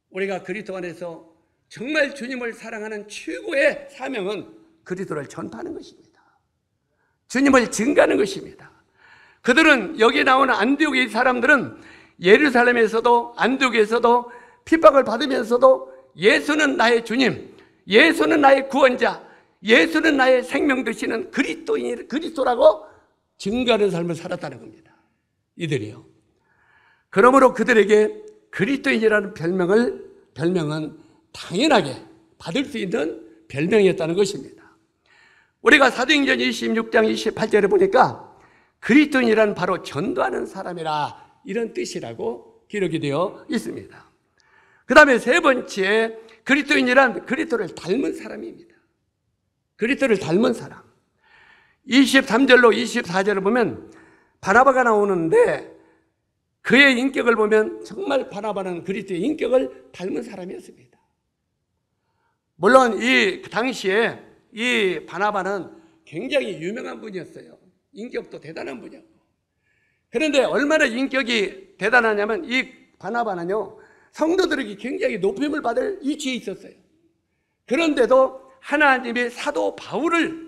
우리가 그리스도 안에서 정말 주님을 사랑하는 최고의 사명은 그리스도를 전파하는 것입니다. 주님을 증거하는 것입니다. 그들은 여기 나오는 안디옥의 사람들은 예루살렘에서도 안디옥에서도 핍박을 받으면서도 예수는 나의 주님, 예수는 나의 구원자, 예수는 나의 생명 되시는 그리스도라고 증거하는 삶을 살았다는 겁니다. 이들이요. 그러므로 그들에게 그리스도인이라는 별명은 당연하게 받을 수 있는 별명이었다는 것입니다. 우리가 사도행전 26장 28절에 보니까 그리스도인이란 바로 전도하는 사람이라 이런 뜻이라고 기록이 되어 있습니다. 그 다음에 세 번째 그리스도인이란 그리스도를 닮은 사람입니다. 그리스도를 닮은 사람. 23절로 24절을 보면 바나바가 나오는데 그의 인격을 보면 정말 바나바는 그리스도의 인격을 닮은 사람이었습니다. 물론 이 당시에 이 바나바는 굉장히 유명한 분이었어요. 인격도 대단한 분이었고. 그런데 얼마나 인격이 대단하냐면 이 바나바는요, 성도들에게 굉장히 높임을 받을 위치에 있었어요. 그런데도 하나님이 사도 바울을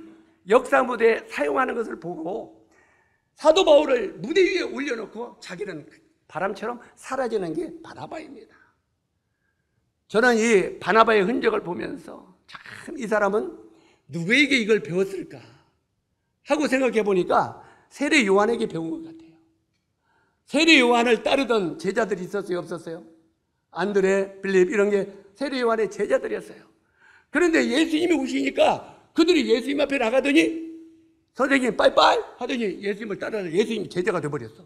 역사 무대에 사용하는 것을 보고 사도 바울을 무대 위에 올려놓고 자기는 바람처럼 사라지는 게 바나바입니다. 저는 이 바나바의 흔적을 보면서 참 이 사람은 누구에게 이걸 배웠을까 하고 생각해 보니까 세례 요한에게 배운 것 같아요. 세례 요한을 따르던 제자들이 있었어요, 없었어요? 안드레, 빌립 이런 게 세례 요한의 제자들이었어요. 그런데 예수님이 오시니까 그들이 예수님 앞에 나가더니 선생님 빠이빠이 하더니 예수님을 따라서 예수님이 제자가 돼버렸어.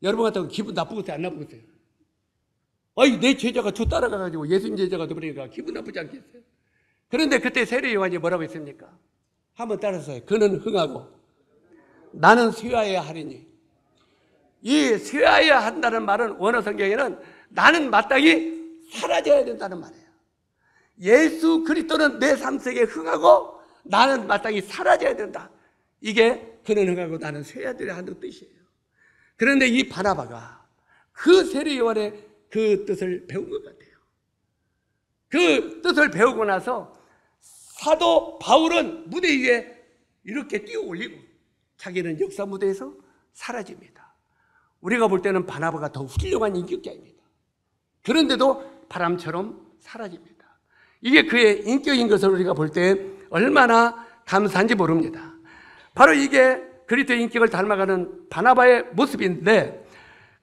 여러분 같으면 기분 나쁘겠어요, 안 나쁘겠어요? 아니 내 제자가 저 따라가가지고 예수님 제자가 돼버리니까 기분 나쁘지 않겠어요? 그런데 그때 세례 요한이 뭐라고 했습니까? 한번 따라서 그는 흥하고 나는 쇠하여야 하리니. 이 쇠하여야 한다는 말은 원어 성경에는 나는 마땅히 사라져야 된다는 말이에요. 예수 그리스도는 내 삶 속에 흥하고 나는 마땅히 사라져야 된다. 이게 그는 흥하고 나는 쇠하여야 한다는 뜻이에요. 그런데 이 바나바가 그 세례 요한의 그 뜻을 배운 것 같아요. 그 뜻을 배우고 나서 사도 바울은 무대 위에 이렇게 뛰어 올리고 자기는 역사 무대에서 사라집니다. 우리가 볼 때는 바나바가 더 훌륭한 인격자입니다. 그런데도 바람처럼 사라집니다. 이게 그의 인격인 것을 우리가 볼 때 얼마나 감사한지 모릅니다. 바로 이게 그리스도의 인격을 닮아가는 바나바의 모습인데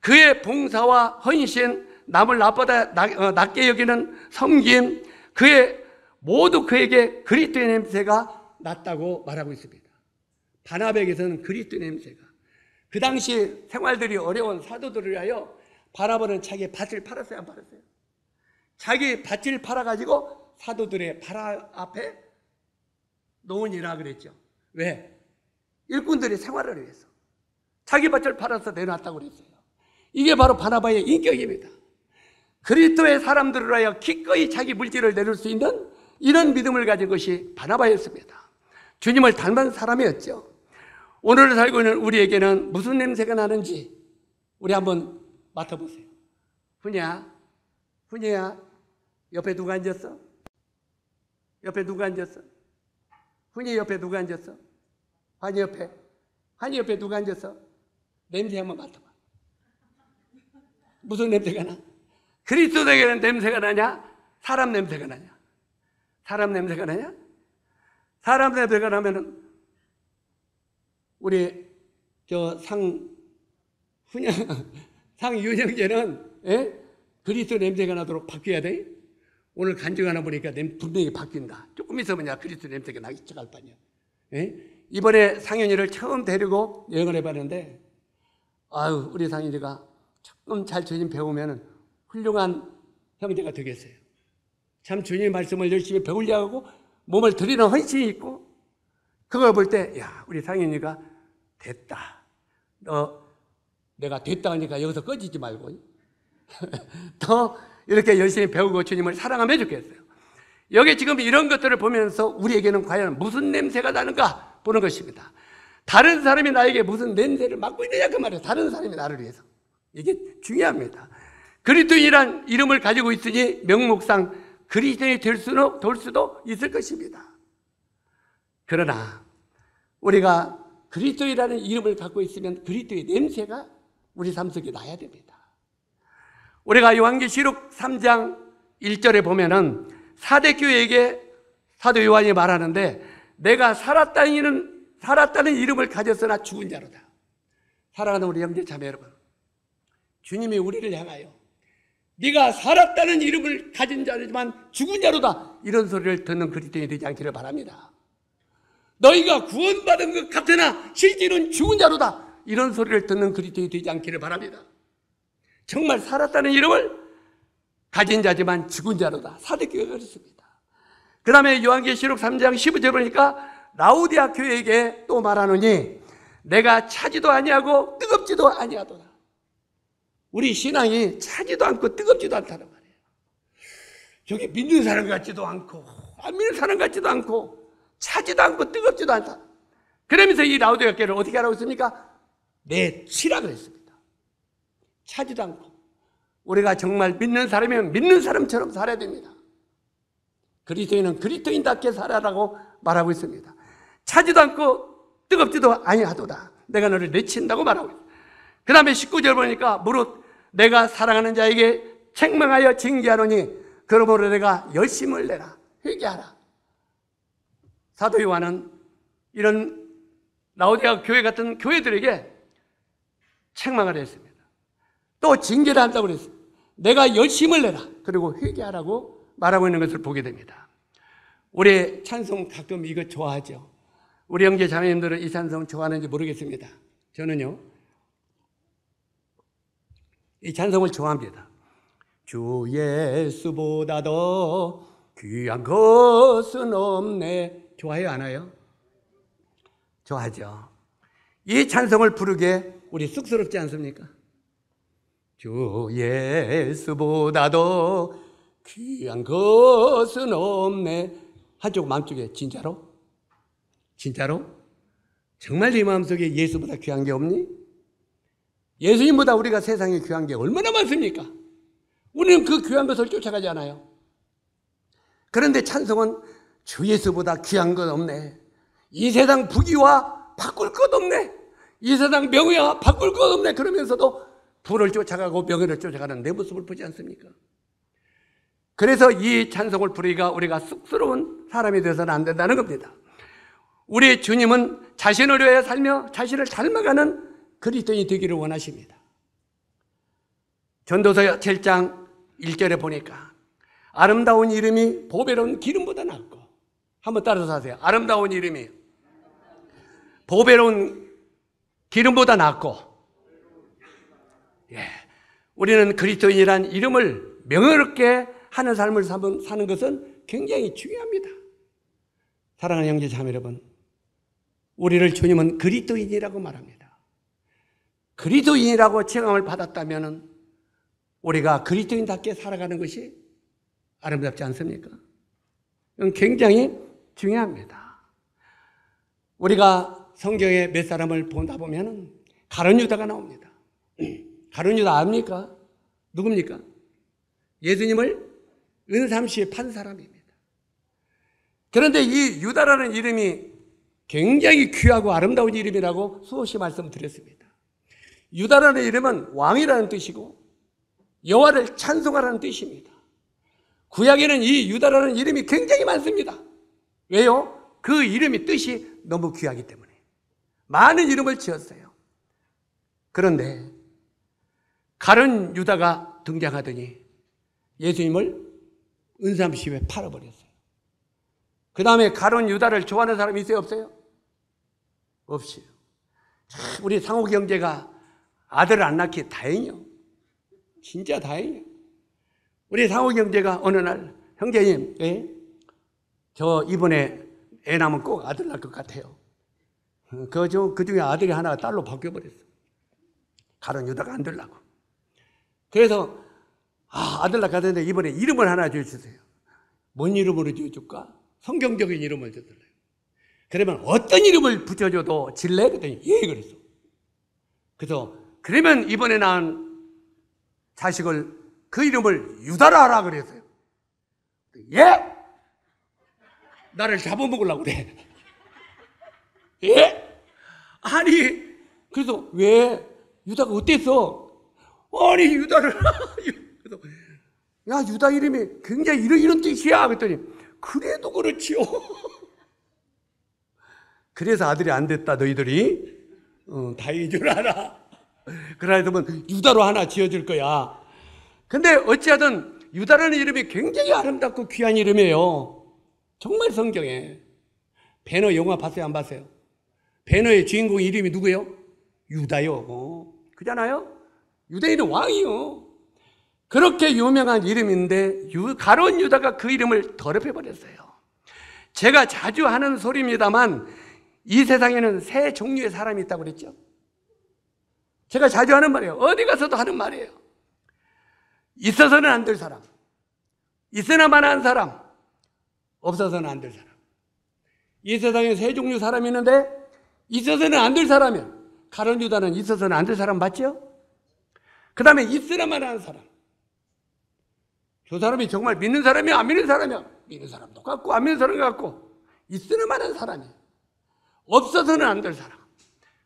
그의 봉사와 헌신, 남을 나보다 낮게 여기는 섬김, 모두 그에게 그리스도의 냄새가 났다고 말하고 있습니다. 바나바에게서는 그리스도의 냄새가. 그 당시 생활들이 어려운 사도들을 위하여 바나바는 자기의 밭을 팔았어요, 안 팔았어요? 자기 밭을 팔아가지고 사도들의 발 앞에 놓으니라 그랬죠. 왜? 일꾼들이 생활을 위해서 자기 밭을 팔아서 내놨다고 그랬어요. 이게 바로 바나바의 인격입니다. 그리스도의 사람들을 하여 기꺼이 자기 물질을 내놓을 수 있는 이런 믿음을 가진 것이 바나바였습니다. 주님을 닮은 사람이었죠. 오늘 살고 있는 우리에게는 무슨 냄새가 나는지 우리 한번 맡아보세요. 훈이야, 옆에 누가 앉았어? 옆에 누가 앉았어? 훈이 옆에 누가 앉았어? 환희 옆에 누가 앉았어? 냄새 한번 맡아봐. 무슨 냄새가 나? 그리스도에게는 냄새가 나냐? 사람 냄새가 나냐? 사람 냄새가 나냐? 사람 냄새가 나면은 우리 상윤영제는 그리스도 냄새가 나도록 바뀌어야 돼. 오늘 간증 하나 보니까 분명히 바뀐다. 조금 있으면 그리스도 냄새가 나기 시작할 판이야. 이번에 상윤이를 처음 데리고 여행을 해봤는데, 아유, 우리 상윤이가 조금 잘 주님 배우면 훌륭한 형제가 되겠어요. 참 주님의 말씀을 열심히 배우려고 하고 몸을 들이는 헌신이 있고, 그걸 볼 때, 야, 우리 상윤이가 됐다. 내가 됐다 하니까 여기서 꺼지지 말고 더 이렇게 열심히 배우고 주님을 사랑하면 좋겠어요. 여기 지금 이런 것들을 보면서 우리에게는 과연 무슨 냄새가 나는가 보는 것입니다. 다른 사람이 나에게 무슨 냄새를 맡고 있느냐 그 말이에요. 다른 사람이 나를 위해서. 이게 중요합니다. 그리스도인이란 이름을 가지고 있으니 명목상 그리스도인이 될 수도 있을 것입니다. 그러나 우리가 그리스도인이라는 이름을 갖고 있으면 그리스도의 냄새가 우리 삶 속에 나야 됩니다. 우리가 요한계시록 3장 1절에 보면은 사대교회에게 사도 요한이 말하는데, 내가 살았다는 이름을 가졌으나 죽은 자로다. 사랑하는 우리 형제 자매 여러분, 주님이 우리를 향하여 네가 살았다는 이름을 가진 자지만 죽은 자로다, 이런 소리를 듣는 그리스도인이 되지 않기를 바랍니다. 너희가 구원받은 것 같으나 실제로는 죽은 자로다, 이런 소리를 듣는 그리스도인이 되지 않기를 바랍니다. 정말 살았다는 이름을 가진 자지만 죽은 자로다. 사대교회가 그렇습니다. 그 다음에 요한계시록 3장 15절 보니까 라우디아 교회에게 또 말하노니 내가 차지도 아니하고 뜨겁지도 아니하도다. 우리 신앙이 차지도 않고 뜨겁지도 않다는 말이에요. 저게 믿는 사람 같지도 않고 안 믿는 사람 같지도 않고 차지도 않고 뜨겁지도 않다. 그러면서 이 라우디아 교회를 어떻게 하라고 했습니까? 내치라 그랬습니다. 차지도 않고. 우리가 정말 믿는 사람이면 믿는 사람처럼 살아야 됩니다. 그리스도인은 그리스도인답게 살아라고 말하고 있습니다. 차지도 않고 뜨겁지도 아니하도다. 내가 너를 내친다고 말하고 있습니다. 그 다음에 19절 보니까 무릇 내가 사랑하는 자에게 책망하여 징계하노니 그러므로 내가 열심을 내라. 회개하라. 사도 요한은 이런 라우디아 교회 같은 교회들에게 책망을 했습니다. 또 징계를 한다고 그랬습니다. 내가 열심을 내라. 그리고 회개하라고 말하고 있는 것을 보게 됩니다. 우리 찬송 가끔 이거 좋아하죠. 우리 형제 자매님들은 이 찬송 좋아하는지 모르겠습니다. 저는요, 이 찬송을 좋아합니다. 주 예수보다도 귀한 것은 없네. 좋아해요, 안 해요? 좋아하죠. 이 찬송을 부르게 우리 쑥스럽지 않습니까? 주 예수보다도 귀한 것은 없네. 한쪽 마음속에 진짜로? 진짜로? 정말 네 마음속에 예수보다 귀한 게 없니? 예수님보다 우리가 세상에 귀한 게 얼마나 많습니까? 우리는 그 귀한 것을 쫓아가지 않아요. 그런데 찬송은 주 예수보다 귀한 건 없네. 이 세상 부귀와 바꿀 것 없네. 이 세상 명예와 바꿀 것 없네. 그러면서도 부를 쫓아가고 명예를 쫓아가는 내 모습을 보지 않습니까? 그래서 이 찬송을 부르기가 우리가 쑥스러운 사람이 되어서는 안 된다는 겁니다. 우리 주님은 자신을 위해 살며 자신을 닮아가는 그리스도인이 되기를 원하십니다. 전도서 7장 1절에 보니까 아름다운 이름이 보배로운 기름보다 낫고, 한번 따라서 하세요. 아름다운 이름이 보배로운 기름보다 낫고, 우리는 그리스도인이란 이름을 명예롭게 하는 삶을 사는 것은 굉장히 중요합니다. 사랑하는 형제 자매 여러분, 우리를 주님은 그리스도인이라고 말합니다. 그리스도인이라고 칭함을 받았다면 우리가 그리스도인답게 살아가는 것이 아름답지 않습니까? 이건 굉장히 중요합니다. 우리가 성경에 몇 사람을 본다 보면 가룟 유다가 나옵니다. 가룟 유다 압니까? 누굽니까? 예수님을 은삼시에 판 사람입니다. 그런데 이 유다라는 이름이 굉장히 귀하고 아름다운 이름이라고 수없이 말씀드렸습니다. 유다라는 이름은 왕이라는 뜻이고 여호와를 찬송하라는 뜻입니다. 구약에는 이 유다라는 이름이 굉장히 많습니다. 왜요? 그 이름이 뜻이 너무 귀하기 때문에 많은 이름을 지었어요. 그런데 가룟 유다가 등장하더니 예수님을 은삼시에 팔아버렸어요. 그 다음에 가룟 유다를 좋아하는 사람이 있어요? 없어요? 없어요. 우리 상호 형제가 아들을 안 낳기 다행이요. 진짜 다행이에요. 우리 상호 형제가 어느 날 형제님, 저 이번에 애 낳으면 꼭 아들 낳을 것 같아요. 그 중에 아들이 하나가 딸로 바뀌어버렸어. 가룟 유다가 안 되려고. 그래서 아들 낳았는데 이번에 이름을 하나 지어주세요. 뭔 이름으로 지어줄까? 성경적인 이름을 지어달래요. 그러면 어떤 이름을 붙여줘도 질래? 그랬더니 예, 그랬어. 그래서 그러면 이번에 낳은 자식을 그 이름을 유다라 하라 그랬어요. 예? 나를 잡아먹으려고 그래. 예? 아니, 그래서 왜? 유다가 어땠어? 아니, 유다를. 그래서 야, 유다 이름이 굉장히 이런 뜻이야. 그랬더니 그래도 그렇지요. 그래서 아들이 안 됐다, 너희들이. 다행인 줄 알아. 그러면 유다로 하나 지어줄 거야. 근데 어찌하든 유다라는 이름이 굉장히 아름답고 귀한 이름이에요. 정말 성경에. 배너 영화 봤어요? 안 봤어요? 배너의 주인공 이름이 누구예요? 유다요. 그잖아요? 유대인은 왕이요. 그렇게 유명한 이름인데 가룟 유다가 그 이름을 더럽혀버렸어요. 제가 자주 하는 소리입니다만 이 세상에는 세 종류의 사람이 있다고 그랬죠. 제가 자주 하는 말이에요. 어디 가서도 하는 말이에요. 있어서는 안 될 사람, 있으나만 한 사람, 없어서는 안 될 사람. 이 세상에 세 종류 사람이 있는데 있어서는 안 될 사람이면 가룟 유다는 있어서는 안 될 사람 맞죠? 그 다음에 있으나만 한 사람. 저 사람이 정말 믿는 사람이야, 안 믿는 사람이야? 믿는 사람도 같고 안 믿는 사람도 같고 있으나만 한 사람이에요. 없어서는 안 될 사람.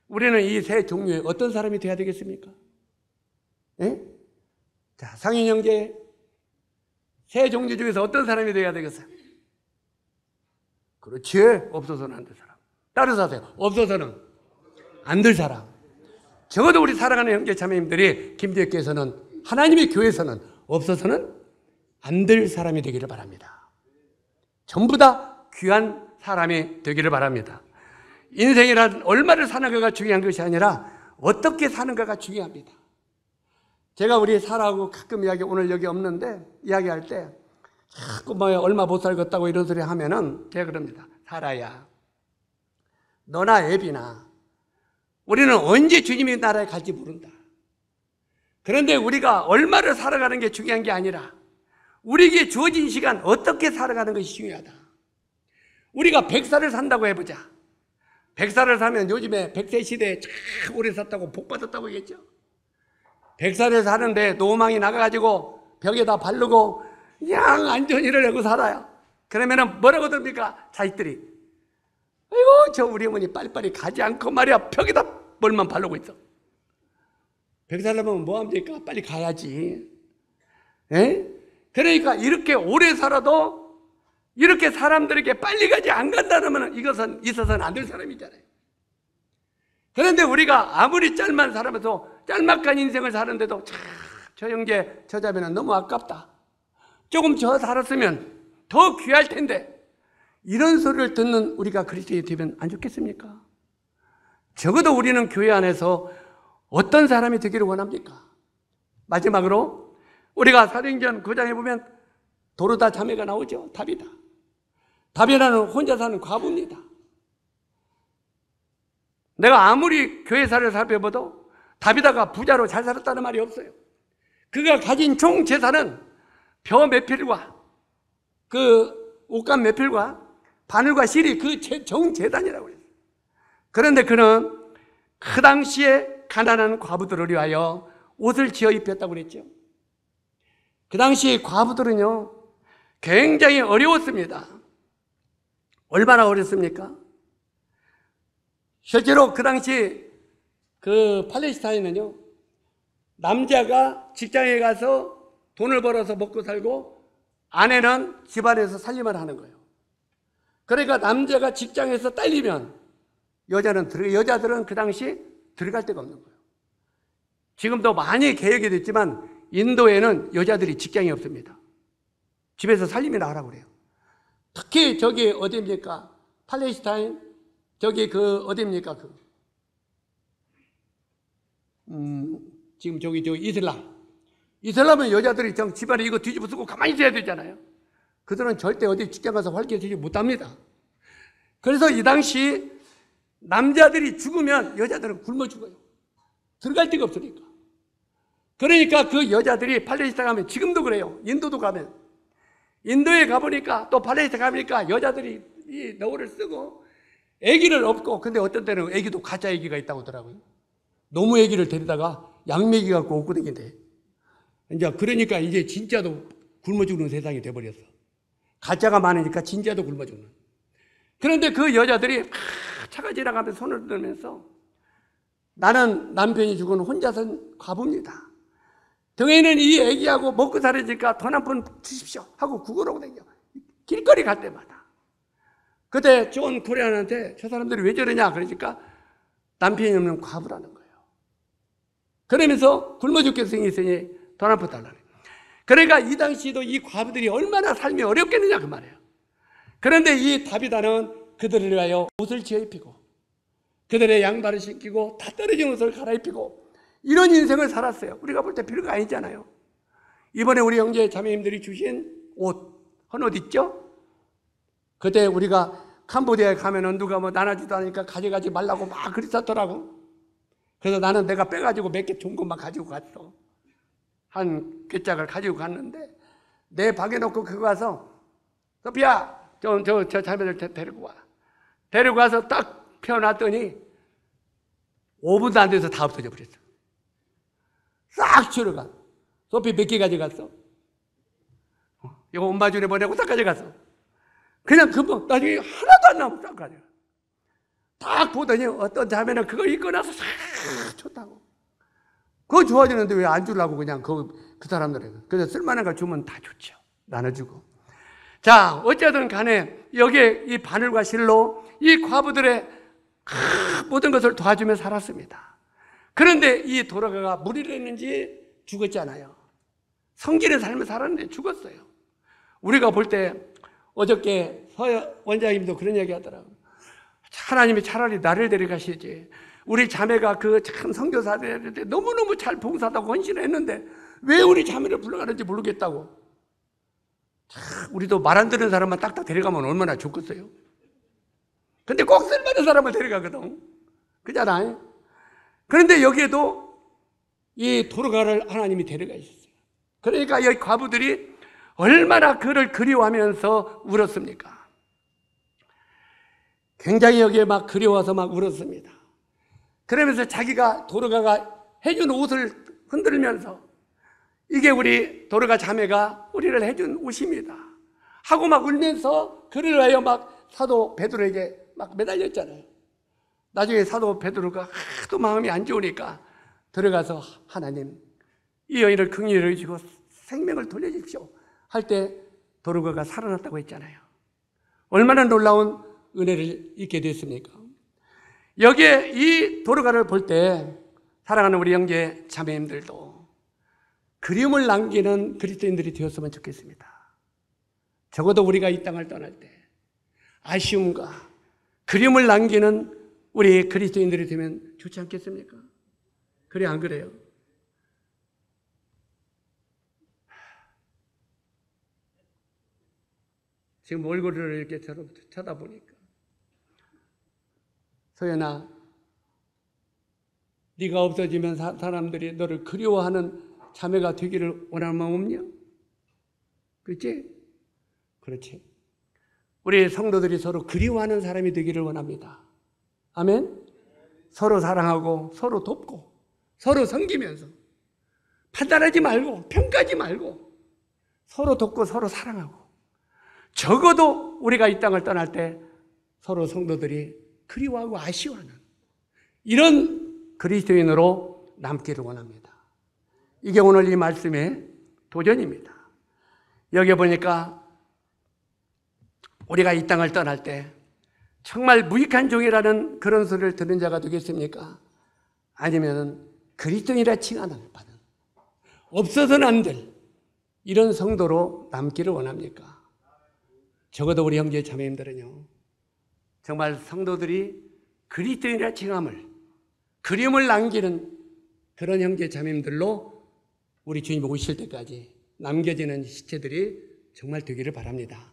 우리는 이 세 종류의 어떤 사람이 돼야 되겠습니까? 예? 자, 상인 형제, 세 종류 중에서 어떤 사람이 돼야 되겠어요? 그렇지. 없어서는 안 될 사람. 따라서 하세요. 없어서는 안 될 사람. 적어도 우리 사랑하는 형제 자매님들이 김제교에서는 하나님의 교회에서는 없어서는 안 될 사람이 되기를 바랍니다. 전부 다 귀한 사람이 되기를 바랍니다. 인생이란 얼마를 사는가가 중요한 것이 아니라 어떻게 사는가가 중요합니다. 제가 우리 사라하고 가끔 오늘 여기 없는데 이야기할 때 자꾸 얼마 못 살겠다고 이런 소리 하면은 제가 그럽니다. 사라야, 너나 애비나 우리는 언제 주님의 나라에 갈지 모른다. 그런데 우리가 얼마를 살아가는 게 중요한 게 아니라 우리에게 주어진 시간 어떻게 살아가는 것이 중요하다. 우리가 100살을 산다고 해보자. 100살을 사면 요즘에 100세 시대에 참 오래 샀다고 복 받았다고 하겠죠. 100살을 사는데 노망이 나가가지고 벽에다 바르고 그냥 안전히를 하고 살아요. 그러면은 뭐라고 듭니까? 자식들이. 아이고, 저 우리 어머니 빨리빨리 가지 않고 말이야 벽에다 뭘만 바르고 있어. 100살 나면 뭐합니까? 빨리 가야지. 에? 그러니까 이렇게 오래 살아도 이렇게 사람들에게 빨리 가지 안 간다면 이것은 있어서는 안 될 사람이잖아요. 그런데 우리가 아무리 살면서 짤막한 인생을 사는데도 저 형제 저 자매는 너무 아깝다. 조금 더 살았으면 더 귀할 텐데 이런 소리를 듣는 우리가 그리스도인이 되면 안 좋겠습니까? 적어도 우리는 교회 안에서 어떤 사람이 되기를 원합니까? 마지막으로 우리가 사도행전 9장에 보면 도르다 자매가 나오죠. 다비다. 다비라는 혼자 사는 과부입니다. 내가 아무리 교회사를 살펴봐도 다비다가 부자로 잘 살았다는 말이 없어요. 그가 가진 총 재산은 벼 몇 필과 그 옷감 몇 필과 바늘과 실이 그 정 재산이라고 그랬어요. 그런데 그는 그 당시에 가난한 과부들을 위하여 옷을 지어 입혔다고 그랬죠. 그 당시 과부들은요 굉장히 어려웠습니다. 얼마나 어렵습니까? 실제로 그 당시 그 팔레스타인은요 남자가 직장에 가서 돈을 벌어서 먹고 살고 아내는 집안에서 살림을 하는 거예요. 그러니까 남자가 직장에서 딸리면 여자들은 그 당시 들어갈 데가 없는 거예요. 지금도 많이 개혁이 됐지만 인도에는 여자들이 직장이 없습니다. 집에서 살림이나 하라고 그래요. 특히 저기 어디입니까? 팔레스타인 저기 그 어디입니까? 지금 저기 이슬람은 여자들이 집안에 이거 뒤집어 쓰고 가만히 있어야 되잖아요. 그들은 절대 어디 직장 가서 활기지지 못합니다. 그래서 이 당시 남자들이 죽으면 여자들은 굶어 죽어요. 들어갈 데가 없으니까. 그러니까 그 여자들이 팔레스타인 가면 지금도 그래요. 인도도 가면 인도에 가보니까 또 팔레스타인 가보니까 여자들이 이 너울을 쓰고 아기를 업고, 근데 어떤 때는 아기도 가짜 아기가 있다고 하더라고요. 노무 아기를 데리다가 양매기 갖고 업고 다닌대. 그러니까 이제 진짜도 굶어 죽는 세상이 돼버렸어. 가짜가 많으니까 진짜도 굶어 죽는. 그런데 그 여자들이 차가 지나가면서 손을 들면서 나는 남편이 죽은 혼자 선 과부입니다. 등에는 이 애기하고 먹고 살아지니까 돈 한 푼 주십시오 하고 구걸하고 다녀. 길거리 갈 때마다. 그때 존 코리안한테 저 사람들이 왜 저러냐 그러니까 남편이 없는 과부라는 거예요. 그러면서 굶어 죽게 생겼으니 돈 한 푼 달라는 거예요. 그러니까 이 당시에도 이 과부들이 얼마나 삶이 어렵겠느냐 그 말이에요. 그런데 이 다비다는 그들을 위하여 옷을 지어 입히고 그들의 양발을 신기고 다 떨어진 옷을 갈아입히고 이런 인생을 살았어요. 우리가 볼 때 별거 아니잖아요. 이번에 우리 형제 자매님들이 주신 헌 옷 있죠? 그때 우리가 캄보디아에 가면은 누가 뭐 나눠주도 하니까 가져가지 말라고 막 그랬었더라고. 그래서 나는 내가 빼가지고 몇 개 좋은 것만 가지고 갔어. 한 꿰짝을 가지고 갔는데 내 방에 놓고 그거 가서 소피야 저 자매들 데리고 와. 데리고 가서 딱 펴놨더니 5분도 안 돼서 다 없어져 버렸어. 싹 치러가. 소피 몇 개 가져갔어? 이거 엄마 줄에 보내고 딱 가져갔어. 그냥 금방 나중에 하나도 안 남고 딱 가져가. 딱 보더니 어떤 자매는 그거 입고 나서 싹 좋다고. 그거 좋아지는데 왜 안 주려고 그냥 그 사람들에게. 그래서 쓸만한 걸 주면 다 좋죠. 나눠주고. 자, 어쨌든 간에 여기에 이 바늘과 실로 이 과부들의 모든 것을 도와주며 살았습니다. 그런데 이 도라가가 무리를 했는지 죽었잖아요. 성질의 삶을 살았는데 죽었어요. 우리가 볼 때 어저께 서 원장님도 그런 얘기 하더라고요. 하나님이 차라리 나를 데려가시지. 우리 자매가 그 참 선교사들한테 너무너무 잘 봉사하다고 헌신을 했는데 왜 우리 자매를 불러가는지 모르겠다고. 우리도 말 안 듣는 사람만 딱딱 데려가면 얼마나 좋겠어요. 근데 꼭 쓸만한 사람을 데려가거든. 그잖아요. 그런데 여기에도 이 도르가를 하나님이 데려가셨어요. 그러니까 이 과부들이 얼마나 그를 그리워하면서 울었습니까? 굉장히 여기에 막 그리워서 막 울었습니다. 그러면서 자기가 도르가가 해준 옷을 흔들면서 이게 우리 도르가 자매가 우리를 해준 옷입니다 하고 막 울면서 그를 위하여 막 사도 베드로에게 막 매달렸잖아요. 나중에 사도 베드로가 하도 마음이 안 좋으니까 들어가서 하나님 이 여인을 긍휼히 여기시고 생명을 돌려주십시오 할 때 도르가가 살아났다고 했잖아요. 얼마나 놀라운 은혜를 잊게 됐습니까? 여기에 이 도르가를 볼 때 사랑하는 우리 형제 자매님들도 그리움을 남기는 그리스도인들이 되었으면 좋겠습니다. 적어도 우리가 이 땅을 떠날 때 아쉬움과 그리움을 남기는 우리 그리스도인들이 되면 좋지 않겠습니까? 그래 안 그래요? 지금 얼굴을 이렇게 쳐다보니까 서연아 네가 없어지면 사람들이 너를 그리워하는 자매가 되기를 원하는 마음 없냐? 그렇지? 그렇지. 우리 성도들이 서로 그리워하는 사람이 되기를 원합니다. 아멘? 서로 사랑하고 서로 돕고 서로 섬기면서 판단하지 말고 평가하지 말고 서로 돕고 서로 사랑하고 적어도 우리가 이 땅을 떠날 때 서로 성도들이 그리워하고 아쉬워하는 이런 그리스도인으로 남기를 원합니다. 이게 오늘 이 말씀의 도전입니다. 여기 보니까 우리가 이 땅을 떠날 때 정말 무익한 종이라는 그런 소리를 듣는 자가 되겠습니까? 아니면 그리스도인이라 칭함을 받은 없어서는 안 될 이런 성도로 남기를 원합니까? 적어도 우리 형제 자매님들은요, 정말 성도들이 그리스도인이라 칭함을 그림을 남기는 그런 형제 자매님들로 우리 주님 오실 때까지 남겨지는 시체들이 정말 되기를 바랍니다.